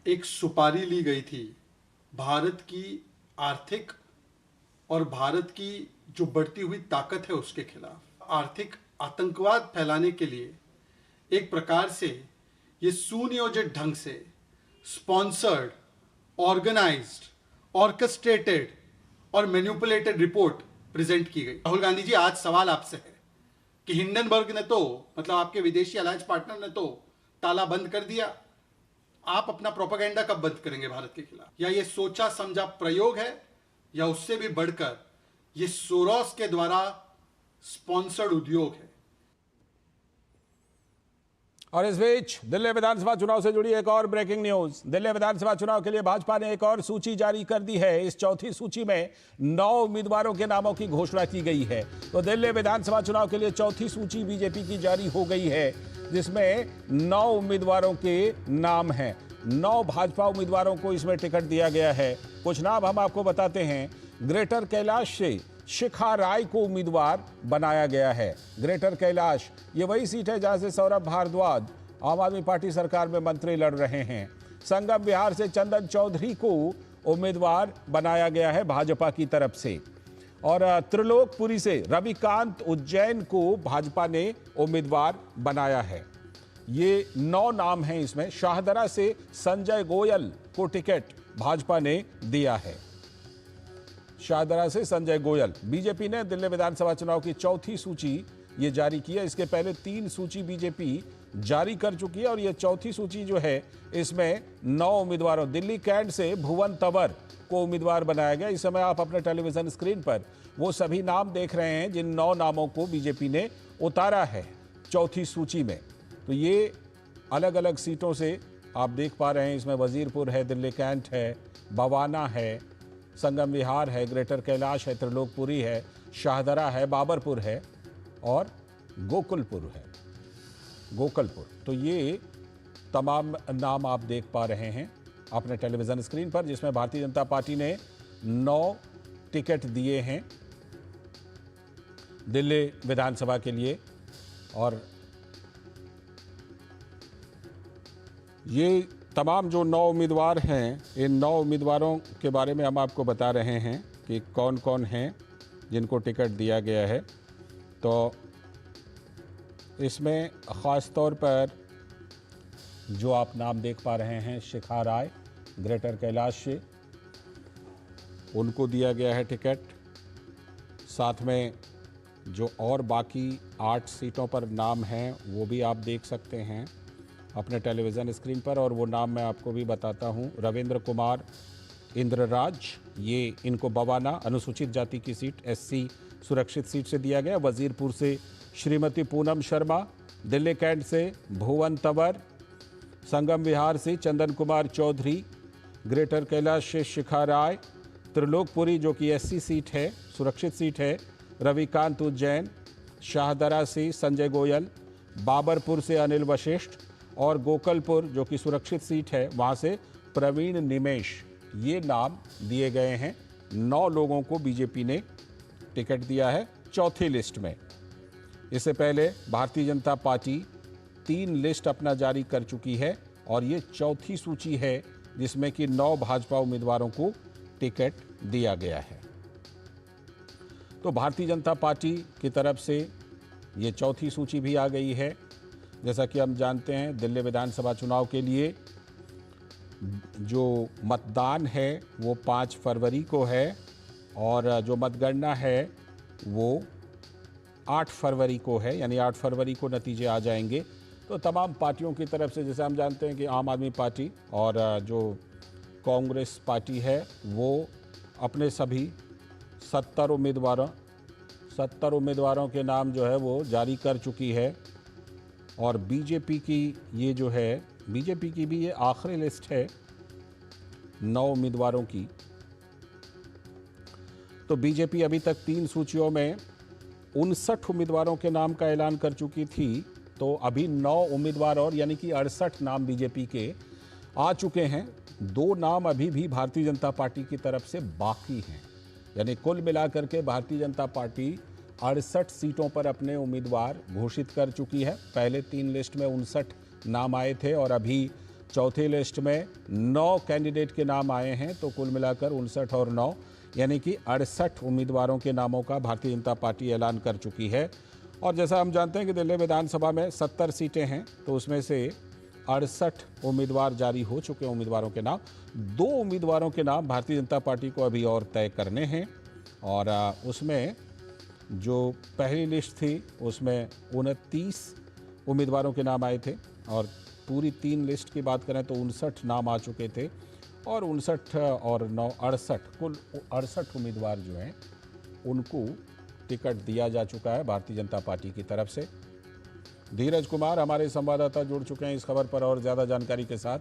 एक सुपारी ली गई थी भारत की आर्थिक और भारत की जो बढ़ती हुई ताकत है उसके खिलाफ। आर्थिक आतंकवाद फैलाने के लिए एक प्रकार से ये सुनियोजित ढंग से स्पॉन्सर्ड, ऑर्गेनाइज्ड, ऑर्केस्ट्रेटेड और मैनिपुलेटेड रिपोर्ट प्रेजेंट की गई। राहुल गांधी जी, आज सवाल आपसे है कि हिंडनबर्ग ने तो मतलब आपके विदेशी अलायंस पार्टनर ने तो ताला बंद कर दिया, आप अपना प्रोपेगेंडा कब बंद करेंगे भारत के खिलाफ? या ये सोचा समझा प्रयोग है या उससे भी बढ़कर ये सोरोस के द्वारा स्पॉन्सर्ड उद्योग है? और इस बीच दिल्ली विधानसभा चुनाव से जुड़ी एक और ब्रेकिंग न्यूज। दिल्ली विधानसभा चुनाव के लिए भाजपा ने एक और सूची जारी कर दी है। इस चौथी सूची में 9 उम्मीदवारों के नामों की घोषणा की गई है। तो दिल्ली विधानसभा चुनाव के लिए चौथी सूची बीजेपी की जारी हो गई है, जिसमें 9 उम्मीदवारों के नाम हैं। 9 भाजपा उम्मीदवारों को इसमें टिकट दिया गया है। कुछ नाम हम आपको बताते हैं। ग्रेटर कैलाश से शिखा राय को उम्मीदवार बनाया गया है। ग्रेटर कैलाश ये वही सीट है जहां से सौरभ भारद्वाज आम आदमी पार्टी सरकार में मंत्री लड़ रहे हैं। संगम विहार से चंदन चौधरी को उम्मीदवार बनाया गया है भाजपा की तरफ से। और त्रिलोकपुरी से रविकांत उज्जैन को भाजपा ने उम्मीदवार बनाया है। ये 9 नाम हैं इसमें। शाहदरा से संजय गोयल को टिकट भाजपा ने दिया है। शाहदरा से संजय गोयल। बीजेपी ने दिल्ली विधानसभा चुनाव की चौथी सूची ये जारी की है। इसके पहले 3 सूची बीजेपी जारी कर चुकी है और ये चौथी सूची जो है इसमें 9 उम्मीदवारों, दिल्ली कैंट से भुवन तंवर को उम्मीदवार बनाया गया। इस समय आप अपने टेलीविजन स्क्रीन पर वो सभी नाम देख रहे हैं जिन 9 नामों को बीजेपी ने उतारा है चौथी सूची में। तो ये अलग अलग सीटों से आप देख पा रहे हैं। इसमें वजीरपुर है, दिल्ली कैंट है, बवाना है, संगम विहार है, ग्रेटर कैलाश है, त्रिलोकपुरी है, शाहदरा है, बाबरपुर है और गोकुलपुर है, गोकलपुर। तो ये तमाम नाम आप देख पा रहे हैं अपने टेलीविजन स्क्रीन पर, जिसमें भारतीय जनता पार्टी ने 9 टिकट दिए हैं दिल्ली विधानसभा के लिए। और ये तमाम जो 9 उम्मीदवार हैं, इन 9 उम्मीदवारों के बारे में हम आपको बता रहे हैं कि कौन कौन हैं जिनको टिकट दिया गया है। तो इसमें ख़ास तौर पर जो आप नाम देख पा रहे हैं, शिखा राय ग्रेटर कैलाश से, उनको दिया गया है टिकट। साथ में जो और बाकी 8 सीटों पर नाम हैं वो भी आप देख सकते हैं अपने टेलीविज़न स्क्रीन पर, और वो नाम मैं आपको भी बताता हूँ। रविंद्र कुमार इंद्रराज, ये इनको बवाना अनुसूचित जाति की सीट SC सुरक्षित सीट से दिया गया। वजीरपुर से श्रीमती पूनम शर्मा, दिल्ली कैंट से भुवन तंवर, संगम विहार से चंदन कुमार चौधरी, ग्रेटर कैलाश से शिखा राय, त्रिलोकपुरी जो कि SC सीट है, सुरक्षित सीट है, रविकांत उज्जैन, शाहदरा से संजय गोयल, बाबरपुर से अनिल वशिष्ठ और गोकलपुर जो कि सुरक्षित सीट है वहाँ से प्रवीण निमेश, ये नाम दिए गए हैं। 9 लोगों को बीजेपी ने टिकट दिया है चौथी लिस्ट में। इससे पहले भारतीय जनता पार्टी 3 लिस्ट अपना जारी कर चुकी है और ये चौथी सूची है जिसमें कि 9 भाजपा उम्मीदवारों को टिकट दिया गया है। तो भारतीय जनता पार्टी की तरफ से ये चौथी सूची भी आ गई है। जैसा कि हम जानते हैं, दिल्ली विधानसभा चुनाव के लिए जो मतदान है वो 5 फरवरी को है और जो मतगणना है वो 8 फरवरी को है, यानी 8 फरवरी को नतीजे आ जाएंगे। तो तमाम पार्टियों की तरफ से, जैसे हम जानते हैं कि आम आदमी पार्टी और जो कांग्रेस पार्टी है वो अपने सभी 70 उम्मीदवारों के नाम जो है वो जारी कर चुकी है। और बीजेपी की ये जो है, बीजेपी की भी ये आखिरी लिस्ट है 9 उम्मीदवारों की। तो बीजेपी अभी तक 3 सूचियों में 59 उम्मीदवारों के नाम का ऐलान कर चुकी थी। तो अभी 9 उम्मीदवार और, यानी कि 68 नाम बीजेपी के आ चुके हैं। 2 नाम अभी भी भारतीय जनता पार्टी की तरफ से बाकी हैं, यानी कुल मिलाकर के भारतीय जनता पार्टी 68 सीटों पर अपने उम्मीदवार घोषित कर चुकी है। पहले 3 लिस्ट में 59 नाम आए थे और अभी चौथी लिस्ट में 9 कैंडिडेट के नाम आए हैं। तो कुल मिलाकर 59 और 9 यानी कि 68 उम्मीदवारों के नामों का भारतीय जनता पार्टी ऐलान कर चुकी है। और जैसा हम जानते हैं कि दिल्ली विधानसभा में 70 सीटें हैं, तो उसमें से 68 उम्मीदवार जारी हो चुके उम्मीदवारों के नाम। 2 उम्मीदवारों के नाम भारतीय जनता पार्टी को अभी और तय करने हैं और उसमें जो पहली लिस्ट थी उसमें 29 उम्मीदवारों के नाम आए थे और पूरी 3 लिस्ट की बात करें तो 59 नाम आ चुके थे और 59 और 9 68, कुल 68 उम्मीदवार जो हैं उनको टिकट दिया जा चुका है भारतीय जनता पार्टी की तरफ से। धीरज कुमार हमारे संवाददाता जुड़ चुके हैं इस खबर पर और ज़्यादा जानकारी के साथ।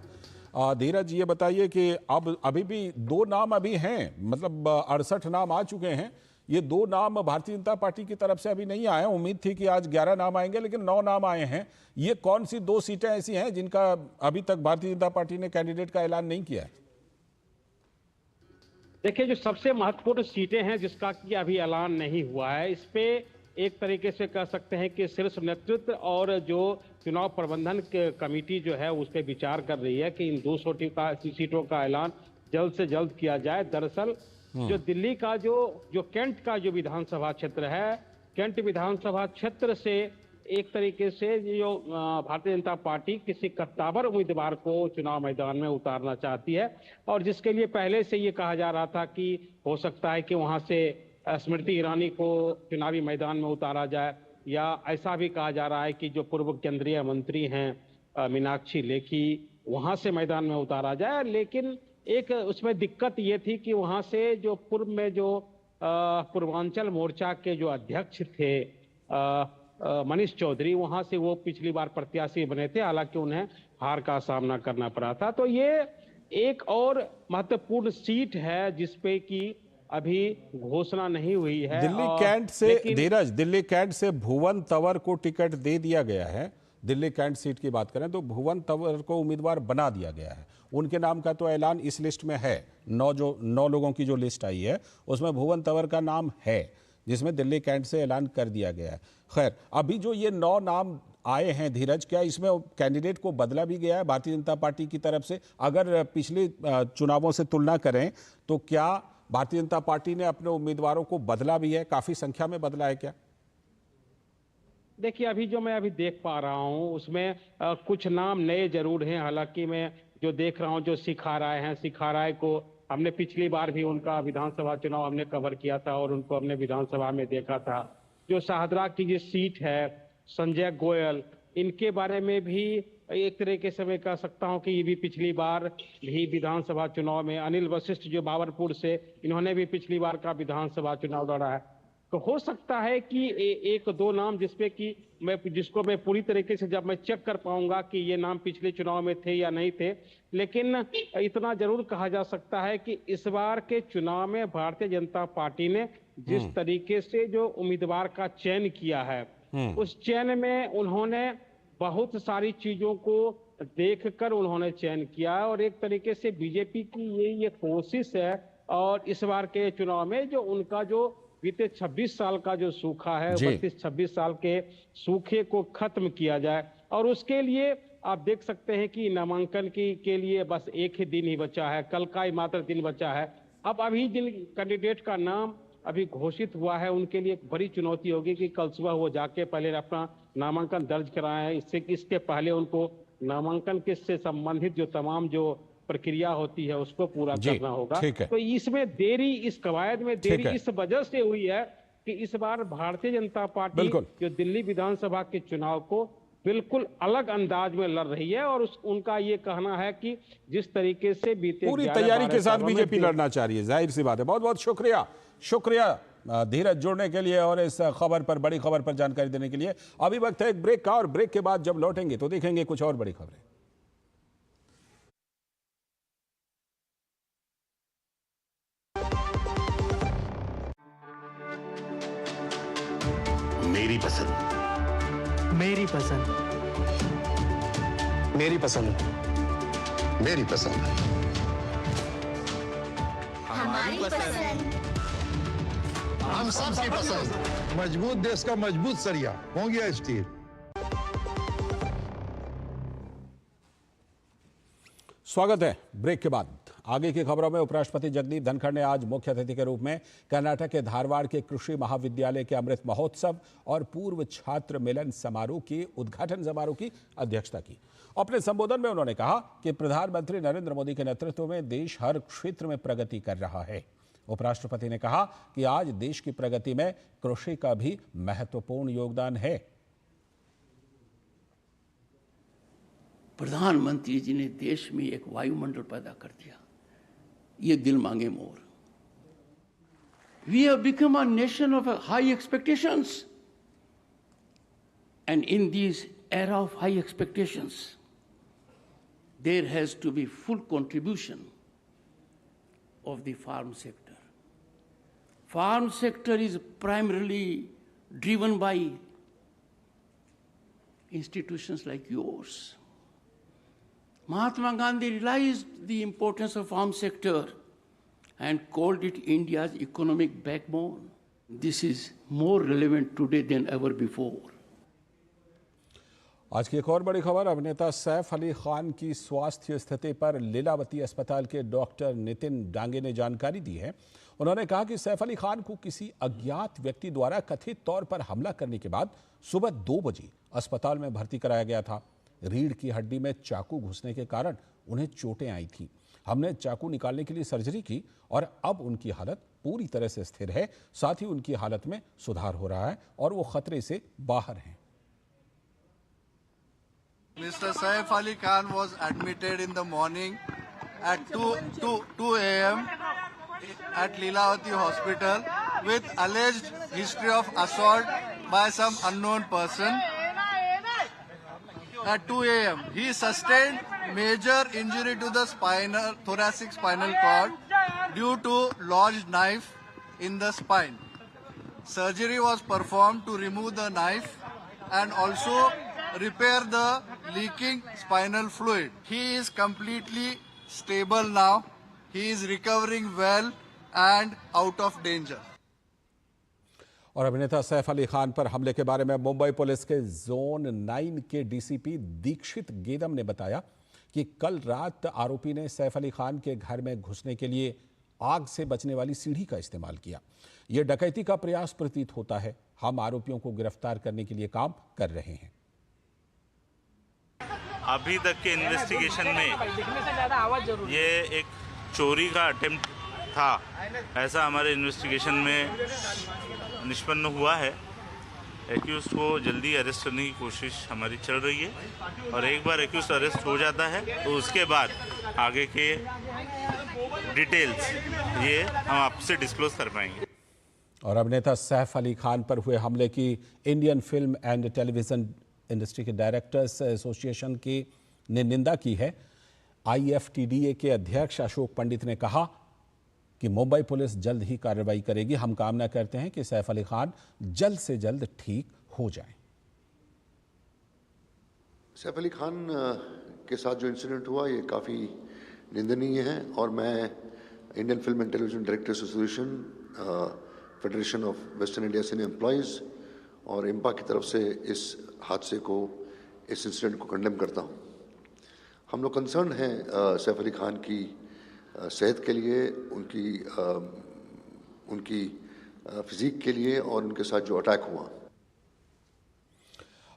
धीरज, ये बताइए कि अब अभी भी 2 नाम अभी हैं, मतलब 68 नाम आ चुके हैं, ये 2 नाम भारतीय जनता पार्टी की तरफ से अभी नहीं आए। उम्मीद थी कि आज 11 नाम आएंगे, लेकिन 9 नाम आए हैं। ये कौन सी 2 सीटें ऐसी हैं जिनका अभी तक भारतीय जनता पार्टी ने कैंडिडेट का ऐलान नहीं किया है? देखिए, जो सबसे महत्वपूर्ण सीटें हैं जिसका कि अभी ऐलान नहीं हुआ है, इस पे एक तरीके से कह सकते हैं कि शीर्ष नेतृत्व और जो चुनाव प्रबंधन कमेटी जो है उस पर विचार कर रही है कि इन 2 सीटों का ऐलान जल्द से जल्द किया जाए। दरअसल जो दिल्ली का जो कैंट का जो विधानसभा क्षेत्र है, कैंट विधानसभा क्षेत्र से एक तरीके से जो भारतीय जनता पार्टी किसी कद्दावर उम्मीदवार को चुनाव मैदान में उतारना चाहती है और जिसके लिए पहले से ये कहा जा रहा था कि हो सकता है कि वहां से स्मृति ईरानी को चुनावी मैदान में उतारा जाए, या ऐसा भी कहा जा रहा है कि जो पूर्व केंद्रीय मंत्री हैं मीनाक्षी लेखी, वहां से मैदान में उतारा जाए। लेकिन एक उसमें दिक्कत ये थी कि वहां से जो पूर्व में जो पूर्वांचल मोर्चा के जो अध्यक्ष थे मनीष चौधरी, वहां से वो पिछली बार प्रत्याशी बने थे, हालांकि उन्हें हार का सामना करना पड़ा था। तो ये एक और महत्वपूर्ण सीट है जिसपे कि अभी घोषणा नहीं हुई है। दिल्ली कैंट से धीरज, दिल्ली कैंट से भुवन तंवर को टिकट दे दिया गया है। दिल्ली कैंट सीट की बात करें तो भुवन तंवर को उम्मीदवार बना दिया गया है। उनके नाम का तो ऐलान इस लिस्ट में है। 9 लोगों की जो लिस्ट आई है उसमें भुवन तंवर का नाम है, जिसमें दिल्ली कैंट से ऐलान कर दिया गया है। खैर, अभी जो ये 9 नाम आए हैं धीरज, क्या इसमें कैंडिडेट को बदला भी गया है भारतीय जनता पार्टी की तरफ से? अगर पिछले चुनावों से तुलना करें तो क्या भारतीय जनता पार्टी ने अपने उम्मीदवारों को बदला भी है, काफी संख्या में बदला है क्या? देखिए, अभी जो मैं अभी देख पा रहा हूं उसमें कुछ नाम नए जरूर हैं। हालांकि मैं जो देख रहा हूं, जो सिखा राय हैं, सिखा राय को हमने पिछली बार भी उनका विधानसभा चुनाव हमने कवर किया था और उनको हमने विधानसभा में देखा था। जो शाहदरा की जो सीट है, संजय गोयल, इनके बारे में भी एक तरीके से मैं कह सकता हूं कि ये भी पिछली बार भी विधानसभा चुनाव में, अनिल वशिष्ठ जो बाबरपुर से, इन्होंने भी पिछली बार का विधानसभा चुनाव लड़ा है। तो हो सकता है कि एक दो नाम जिसको मैं पूरी तरीके से जब मैं चेक कर पाऊंगा कि ये नाम पिछले चुनाव में थे या नहीं थे, लेकिन इतना जरूर कहा जा सकता है कि इस बार के चुनाव में भारतीय जनता पार्टी ने जिस तरीके से जो उम्मीदवार का चयन किया है, उस चयन में उन्होंने बहुत सारी चीजों को देखकर उन्होंने चयन किया और एक तरीके से बीजेपी की ये कोशिश है और इस बार के चुनाव में जो उनका जो बीते 26 साल का जो सूखा है, 32-26 साल के सूखे को खत्म किया जाए। और उसके लिए आप देख सकते हैं कि नामांकन के लिए बस एक ही दिन ही बचा है, कल का ही मात्र दिन बचा है। अब अभी जिन कैंडिडेट का नाम अभी घोषित हुआ है उनके लिए एक बड़ी चुनौती होगी कि कल सुबह वो जाके पहले अपना नामांकन दर्ज कराएं। इसके पहले उनको नामांकन से संबंधित जो तमाम जो प्रक्रिया होती है उसको पूरा करना होगा। तो इसमें देरी, इस कवायद में देरी इस वजह से हुई है कि इस बार भारतीय जनता पार्टी जो दिल्ली विधानसभा के चुनाव को बिल्कुल अलग अंदाज में लड़ रही है और उनका ये कहना है कि जिस तरीके से बीते पूरी तैयारी के साथ बीजेपी लड़ना चाह रही है, जाहिर सी बात है। बहुत बहुत शुक्रिया धीरज जुड़ने के लिए और इस खबर पर, बड़ी खबर पर जानकारी देने के लिए। अभी वक्त है एक ब्रेक का और ब्रेक के बाद जब लौटेंगे तो देखेंगे कुछ और बड़ी खबरें। मेरी पसंद, मेरी पसंद, मेरी पसंद, मेरी पसंद, हमारी पसंद, हम सबकी पसंद। मजबूत देश का मजबूत सरिया मोंगिया स्टील। स्वागत है ब्रेक के बाद। आगे की खबरों में उपराष्ट्रपति जगदीप धनखड़ ने आज मुख्य अतिथि के रूप में कर्नाटक के धारवाड़ के कृषि महाविद्यालय के अमृत महोत्सव और पूर्व छात्र मिलन समारोह के उद्घाटन समारोह की अध्यक्षता की। अपने संबोधन में उन्होंने कहा कि प्रधानमंत्री नरेंद्र मोदी के नेतृत्व में देश हर क्षेत्र में प्रगति कर रहा है। उपराष्ट्रपति ने कहा कि आज देश की प्रगति में कृषि का भी महत्वपूर्ण योगदान है। प्रधानमंत्री जी ने देश में एक वायुमंडल पैदा कर दिया, ये दिल मांगे मोर। We have become a nation of high expectations, and in this era of high expectations, there has to be full contribution of the farm sector. Farm sector is primarily driven by institutions like yours. Mahatma Gandhi realized the importance of farm sector and called it India's economic backbone. This is more relevant today than ever before. आज की एक और बड़ी खबर, अभिनेता सैफ अली खान की स्वास्थ्य स्थिति पर लीलावती अस्पताल के डॉक्टर नितिन डांगे ने जानकारी दी है। उन्होंने कहा कि सैफ अली खान को किसी अज्ञात व्यक्ति द्वारा कथित तौर पर हमला करने के बाद सुबह 2 बजे अस्पताल में भर्ती कराया गया था। रीढ़ की हड्डी में चाकू घुसने के कारण उन्हें चोटें आई थी। हमने चाकू निकालने के लिए सर्जरी की और अब उनकी हालत पूरी तरह से स्थिर है। साथ ही उनकी हालत में सुधार हो रहा है और वो खतरे से बाहर हैं। Mr. Saif Ali Khan was admitted in the morning at 2 a.m. at Leelavati Hospital with alleged history of assault by some unknown person. At 2 a.m. he sustained major injury to the thoracic spinal cord due to lodged knife in the spine. Surgery was performed to remove the knife and also repair the leaking spinal fluid. He is completely stable now. He is recovering well and out of danger. और अभिनेता सैफ अली खान पर हमले के बारे में Mumbai police के zone 9 के DCP Dixit Gedam ने बताया कि कल रात आरोपी ने सैफ अली खान के घर में घुसने के लिए आग से बचने वाली सीढ़ी का इस्तेमाल किया। यह डकैती का प्रयास प्रतीत होता है। हम आरोपियों को गिरफ्तार करने के लिए काम कर रहे हैं। अभी तक के इन्वेस्टिगेशन में ये एक चोरी का अटेम्प्ट था, ऐसा हमारे इन्वेस्टिगेशन में निष्पन्न हुआ है। एक्यूज को जल्दी अरेस्ट करने की कोशिश हमारी चल रही है और एक बार एक्यूज अरेस्ट हो जाता है तो उसके बाद आगे के डिटेल्स ये हम आपसे डिस्क्लोज कर पाएंगे। और अभिनेता सैफ अली खान पर हुए हमले की Indian film and television industry के डायरेक्टर्स एसोसिएशन की ने निंदा की है। IFTDA के अध्यक्ष अशोक पंडित ने कहा कि मुंबई पुलिस जल्द ही कार्रवाई करेगी। हम कामना करते हैं कि सैफ अली खान जल्द से जल्द ठीक हो जाएं। सैफ अली खान के साथ जो इंसिडेंट हुआ ये काफ़ी निंदनीय है और मैं Indian film and television directors association, federation of western India cine employees और इम्पा की तरफ से इस हादसे को, इस इंसिडेंट को कंडेम करता हूँ। हम लोग कंसर्न हैं सैफ अली खान की सेहत के लिए, उनकी फिजिक के लिए और उनके साथ जो अटैक हुआ।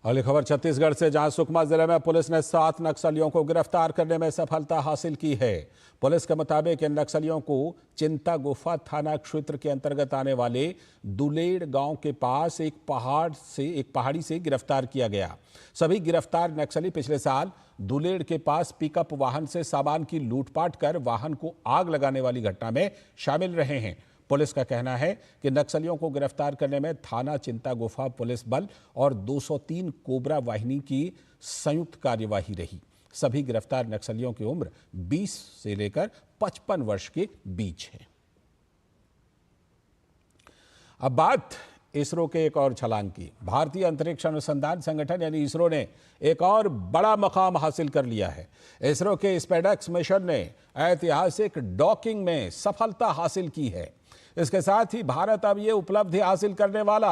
अगली खबर छत्तीसगढ़ से, जहां सुकमा जिले में पुलिस ने 7 नक्सलियों को गिरफ्तार करने में सफलता हासिल की है। पुलिस के मुताबिक इन नक्सलियों को चिंता गुफा थाना क्षेत्र के अंतर्गत आने वाले दुलेड़ गांव के पास एक पहाड़ी से गिरफ्तार किया गया। सभी गिरफ्तार नक्सली पिछले साल दुलेड़ के पास पिकअप वाहन से सामान की लूटपाट कर वाहन को आग लगाने वाली घटना में शामिल रहे हैं। पुलिस का कहना है कि नक्सलियों को गिरफ्तार करने में थाना चिंता गुफा पुलिस बल और 203 कोबरा वाहिनी की संयुक्त कार्यवाही रही। सभी गिरफ्तार नक्सलियों की उम्र 20 से लेकर 55 वर्ष के बीच है। अब बात इसरो के एक और छलांग की। भारतीय अंतरिक्ष अनुसंधान संगठन यानी इसरो ने एक और बड़ा मकाम हासिल कर लिया है। इसरो के स्पेडेक्स मिशन ने ऐतिहासिक डॉकिंग में सफलता हासिल की है। इसके साथ ही भारत अब यह उपलब्धि हासिल करने वाला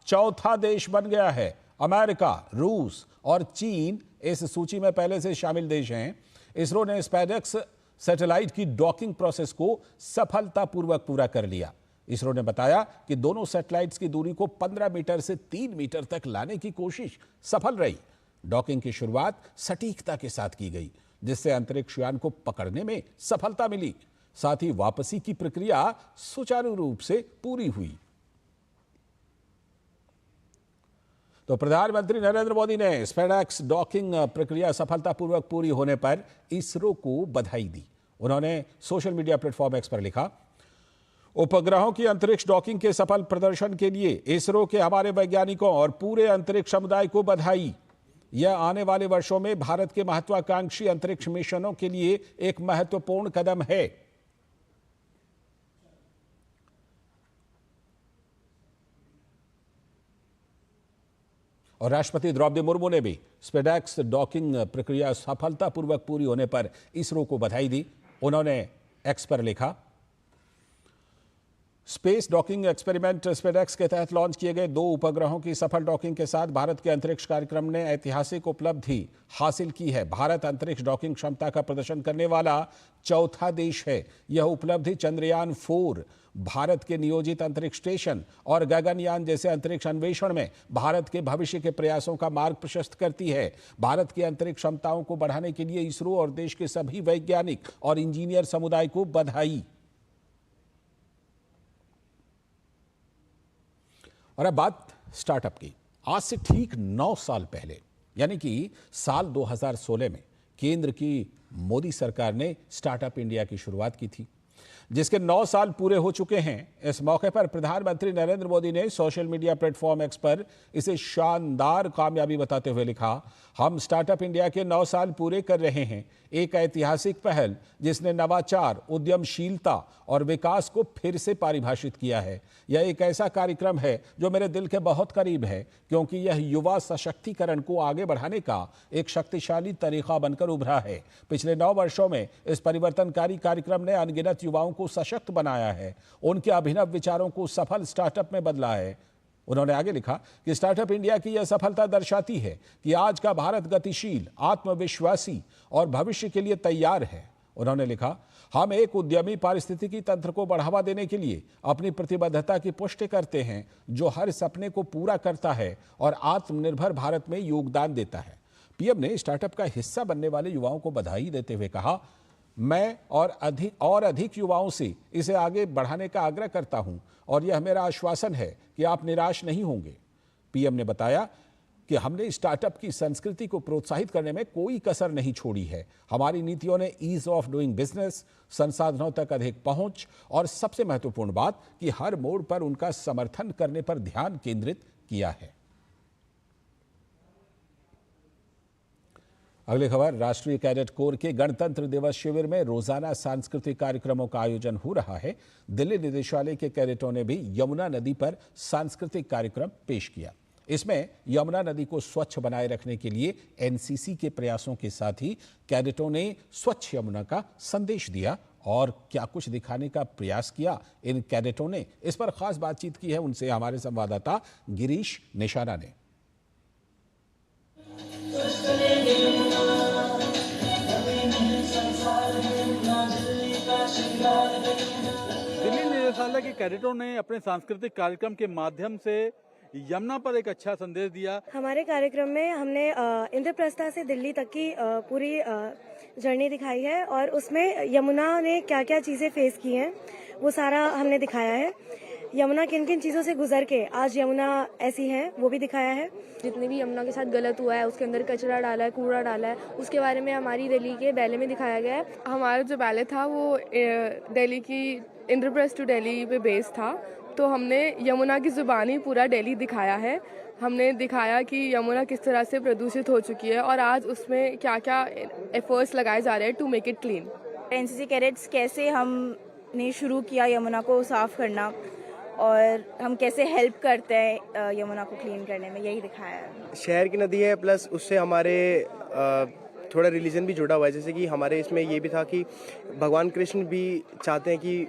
चौथा देश बन गया है। अमेरिका, रूस और चीन इस सूची में पहले से शामिल देश हैं। इसरो ने स्पेडेक्स सैटेलाइट की डॉकिंग प्रोसेस को सफलतापूर्वक पूरा कर लिया। इसरो ने बताया कि दोनों सैटेलाइट्स की दूरी को 15 मीटर से 3 मीटर तक लाने की कोशिश सफल रही। डॉकिंग की शुरुआत सटीकता के साथ की गई, जिससे अंतरिक्ष यान को पकड़ने में सफलता मिली। साथ ही वापसी की प्रक्रिया सुचारू रूप से पूरी हुई। तो प्रधानमंत्री नरेंद्र मोदी ने स्पेडेक्स डॉकिंग प्रक्रिया सफलतापूर्वक पूरी होने पर इसरो को बधाई दी। उन्होंने सोशल मीडिया प्लेटफॉर्म एक्स पर लिखा, उपग्रहों की अंतरिक्ष डॉकिंग के सफल प्रदर्शन के लिए इसरो के हमारे वैज्ञानिकों और पूरे अंतरिक्ष समुदाय को बधाई। यह आने वाले वर्षों में भारत के महत्वाकांक्षी अंतरिक्ष मिशनों के लिए एक महत्वपूर्ण कदम है। और राष्ट्रपति द्रौपदी मुर्मू ने भी स्पेडेक्स डॉकिंग प्रक्रिया सफलतापूर्वक पूरी होने पर इसरो को बधाई दी। उन्होंने एक्स पर लिखा, स्पेस डॉकिंग एक्सपेरिमेंट स्पेडेक्स के तहत लॉन्च किए गए 2 उपग्रहों की सफल डॉकिंग के साथ भारत के अंतरिक्ष कार्यक्रम ने ऐतिहासिक उपलब्धि हासिल की है। भारत अंतरिक्ष डॉकिंग क्षमता का प्रदर्शन करने वाला चौथा देश है। यह उपलब्धि चंद्रयान 4, भारत के नियोजित अंतरिक्ष स्टेशन और गगनयान जैसे अंतरिक्ष अन्वेषण में भारत के भविष्य के प्रयासों का मार्ग प्रशस्त करती है। भारत की अंतरिक्ष क्षमताओं को बढ़ाने के लिए इसरो और देश के सभी वैज्ञानिक और इंजीनियर समुदाय को बधाई। और अब बात स्टार्टअप की। आज से ठीक 9 साल पहले यानी कि साल 2016 में केंद्र की मोदी सरकार ने स्टार्टअप इंडिया की शुरुआत की थी, जिसके 9 साल पूरे हो चुके हैं। इस मौके पर प्रधानमंत्री नरेंद्र मोदी ने सोशल मीडिया प्लेटफॉर्म एक्स पर इसे शानदार कामयाबी बताते हुए लिखा, हम स्टार्टअप इंडिया के 9 साल पूरे कर रहे हैं। एक ऐतिहासिक पहल जिसने नवाचार, उद्यमशीलता और विकास को फिर से परिभाषित किया है। यह एक ऐसा कार्यक्रम है जो मेरे दिल के बहुत करीब है, क्योंकि यह युवा सशक्तिकरण को आगे बढ़ाने का एक शक्तिशाली तरीका बनकर उभरा है। पिछले 9 वर्षों में इस परिवर्तनकारी कार्यक्रम ने अनगिनत युवाओं को सशक्त बनाया है, उनके अभिनव विचारों को सफल स्टार्टअप में बदला है। उन्होंने आगे लिखा कि स्टार्टअप इंडिया की यह सफलता दर्शाती है कि आज का भारत गतिशील, आत्मविश्वासी और भविष्य के लिए तैयार है। उन्होंने लिखा, हम एक उद्यमी पारिस्थितिकी तंत्र को बढ़ावा देने के लिए अपनी प्रतिबद्धता की पुष्टि करते हैं, जो हर सपने को पूरा करता है और आत्मनिर्भर भारत में योगदान देता है। पीएम ने स्टार्टअप का हिस्सा बनने वाले युवाओं को बधाई देते हुए कहा, मैं और अधिक युवाओं से इसे आगे बढ़ाने का आग्रह करता हूं और यह मेरा आश्वासन है कि आप निराश नहीं होंगे। पीएम ने बताया कि हमने स्टार्टअप की संस्कृति को प्रोत्साहित करने में कोई कसर नहीं छोड़ी है। हमारी नीतियों ने ईज ऑफ डूइंग बिजनेस, संसाधनों तक अधिक पहुंच और सबसे महत्वपूर्ण बात कि हर मोड़ पर उनका समर्थन करने पर ध्यान केंद्रित किया है। अगली खबर, राष्ट्रीय कैडेट कोर के गणतंत्र दिवस शिविर में रोजाना सांस्कृतिक कार्यक्रमों का आयोजन हो रहा है। दिल्ली निदेशालय के कैडेटों ने भी यमुना नदी पर सांस्कृतिक कार्यक्रम पेश किया। इसमें यमुना नदी को स्वच्छ बनाए रखने के लिए एनसीसी के प्रयासों के साथ ही कैडेटों ने स्वच्छ यमुना का संदेश दिया और क्या कुछ दिखाने का प्रयास किया इन कैडेटों ने। इस पर खास बातचीत की है उनसे हमारे संवाददाता गिरीश निशाना ने। दिल्ली निदेशालय के कैडेटों ने अपने सांस्कृतिक कार्यक्रम के माध्यम से यमुना पर एक अच्छा संदेश दिया। हमारे कार्यक्रम में हमने इंद्रप्रस्था से दिल्ली तक की पूरी जर्नी दिखाई है और उसमें यमुना ने क्या क्या चीजें फेस की हैं वो सारा हमने दिखाया है। यमुना किन किन चीजों से गुजर के आज यमुना ऐसी है वो भी दिखाया है। जितने भी यमुना के साथ गलत हुआ है, उसके अंदर कचरा डाला है, कूड़ा डाला है, उसके बारे में हमारी दिल्ली के बैले में दिखाया गया है। हमारा जो बैले था वो दिल्ली की इंद्रप्रस्थ टू दिल्ली पे बेस्ड था, तो हमने यमुना की जुबानी पूरा दिल्ली दिखाया है। हमने दिखाया कि यमुना किस तरह से प्रदूषित हो चुकी है और आज उसमें क्या क्या एफर्ट्स लगाए जा रहे हैं to make it clean. NCC cadets कैसे हमने शुरू किया यमुना को साफ करना और हम कैसे हेल्प करते हैं यमुना को क्लीन करने में, यही दिखाया है। शहर की नदी है, प्लस उससे हमारे थोड़ा रिलीजन भी जुड़ा हुआ है। जैसे कि हमारे इसमें ये भी था कि भगवान कृष्ण भी चाहते हैं कि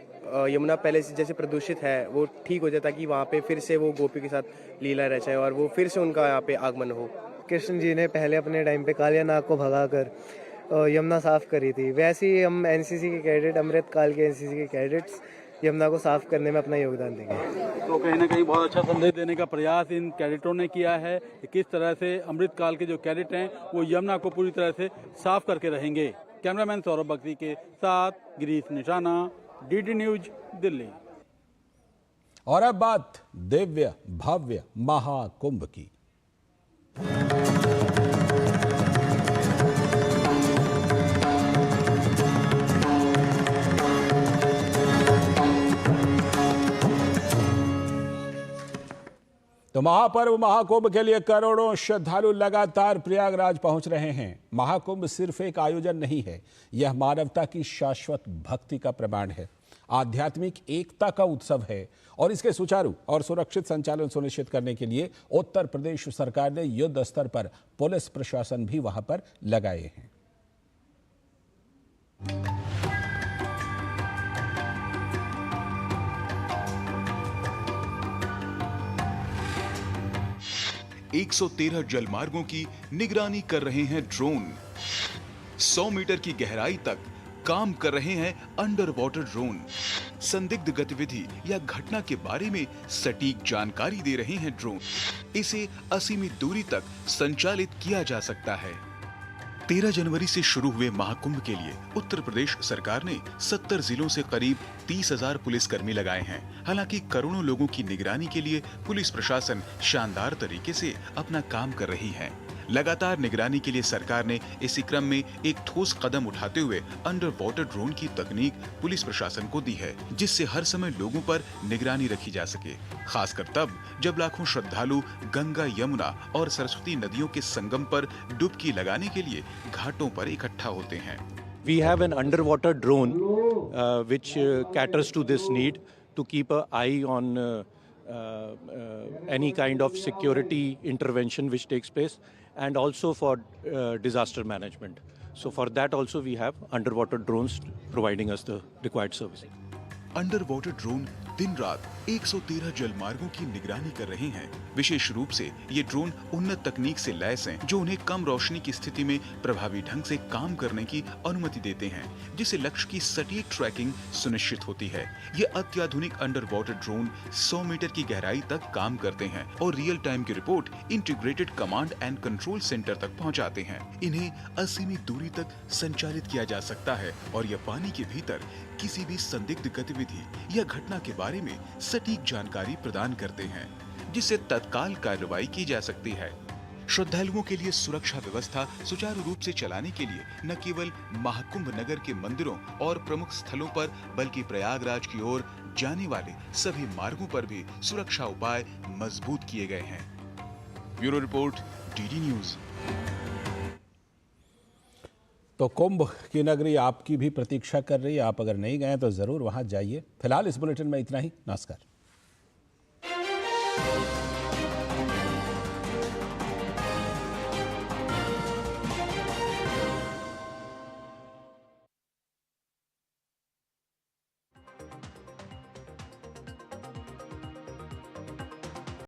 यमुना पहले से जैसे प्रदूषित है वो ठीक हो जाए, ताकि वहाँ पे फिर से वो गोपियों के साथ लीला रचाएं और वो फिर से उनका यहाँ पे आगमन हो। कृष्ण जी ने पहले अपने टाइम पे कालिया नाग को भगाकर यमुना साफ करी थी, वैसे ही हम एनसीसी के कैडेट, अमृतकाल के एनसीसी के कैडेट्स यमुना को साफ करने में अपना योगदान देंगे। तो कहीं ना कहीं बहुत अच्छा संदेश देने का प्रयास इन कैडेटों ने किया है कि किस तरह से अमृतकाल के जो कैडेट हैं वो यमुना को पूरी तरह से साफ करके रहेंगे। कैमरामैन सौरभ बख्शी के साथ गिरीश निशाना, डीडी न्यूज, दिल्ली। और अब बात दिव्य भव्य महाकुंभ की। तो महापर्व महाकुंभ के लिए करोड़ों श्रद्धालु लगातार प्रयागराज पहुंच रहे हैं। महाकुंभ सिर्फ एक आयोजन नहीं है, यह मानवता की शाश्वत भक्ति का प्रमाण है, आध्यात्मिक एकता का उत्सव है और इसके सुचारू और सुरक्षित संचालन सुनिश्चित करने के लिए उत्तर प्रदेश सरकार ने युद्ध स्तर पर पुलिस प्रशासन भी वहां पर लगाए हैं। एक 113 जलमार्गों की निगरानी कर रहे हैं ड्रोन। 100 मीटर की गहराई तक काम कर रहे हैं अंडर वाटर ड्रोन। संदिग्ध गतिविधि या घटना के बारे में सटीक जानकारी दे रहे हैं ड्रोन। इसे असीमित दूरी तक संचालित किया जा सकता है। 13 जनवरी से शुरू हुए महाकुंभ के लिए उत्तर प्रदेश सरकार ने 70 जिलों से करीब 30,000 पुलिसकर्मी लगाए हैं। हालांकि करोड़ों लोगों की निगरानी के लिए पुलिस प्रशासन शानदार तरीके से अपना काम कर रही है। लगातार निगरानी के लिए सरकार ने इसी क्रम में एक ठोस कदम उठाते हुए अंडर वाटर ड्रोन की तकनीक पुलिस प्रशासन को दी है, जिससे हर समय लोगों पर निगरानी रखी जा सके, खासकर तब जब लाखों श्रद्धालु गंगा, यमुना और सरस्वती नदियों के संगम पर डुबकी लगाने के लिए घाटों पर इकट्ठा होते हैं। We have an underwater drone which caters to this need to keep an eye on any kind of security intervention which takes place, and also for disaster management. So for that also we have underwater drones providing us the required servicing. Under water drone दिन रात 113 जलमार्गों की निगरानी कर रहे हैं। विशेष रूप से ये ड्रोन उन्नत तकनीक से लैस हैं, जो उन्हें कम रोशनी की स्थिति में प्रभावी ढंग से काम करने की अनुमति देते हैं, जिससे लक्ष्य की सटीक ट्रैकिंग सुनिश्चित होती है। ये अत्याधुनिक अंडर वाटर ड्रोन 100 मीटर की गहराई तक काम करते हैं और रियल टाइम की report integrated command and control centre तक पहुंचाते हैं। इन्हें असीमित दूरी तक संचालित किया जा सकता है और यह पानी के भीतर किसी भी संदिग्ध गतिविधि या घटना के बारे में सटीक जानकारी प्रदान करते हैं, जिससे तत्काल कार्रवाई की जा सकती है। श्रद्धालुओं के लिए सुरक्षा व्यवस्था सुचारू रूप से चलाने के लिए न केवल महाकुंभ नगर के मंदिरों और प्रमुख स्थलों पर, बल्कि प्रयागराज की ओर जाने वाले सभी मार्गों पर भी सुरक्षा उपाय मजबूत किए गए हैं। Bureau report, DD news. तो कुंभ की नगरी आपकी भी प्रतीक्षा कर रही है। आप अगर नहीं गए तो जरूर वहां जाइए। फिलहाल इस बुलेटिन में इतना ही। नमस्कार।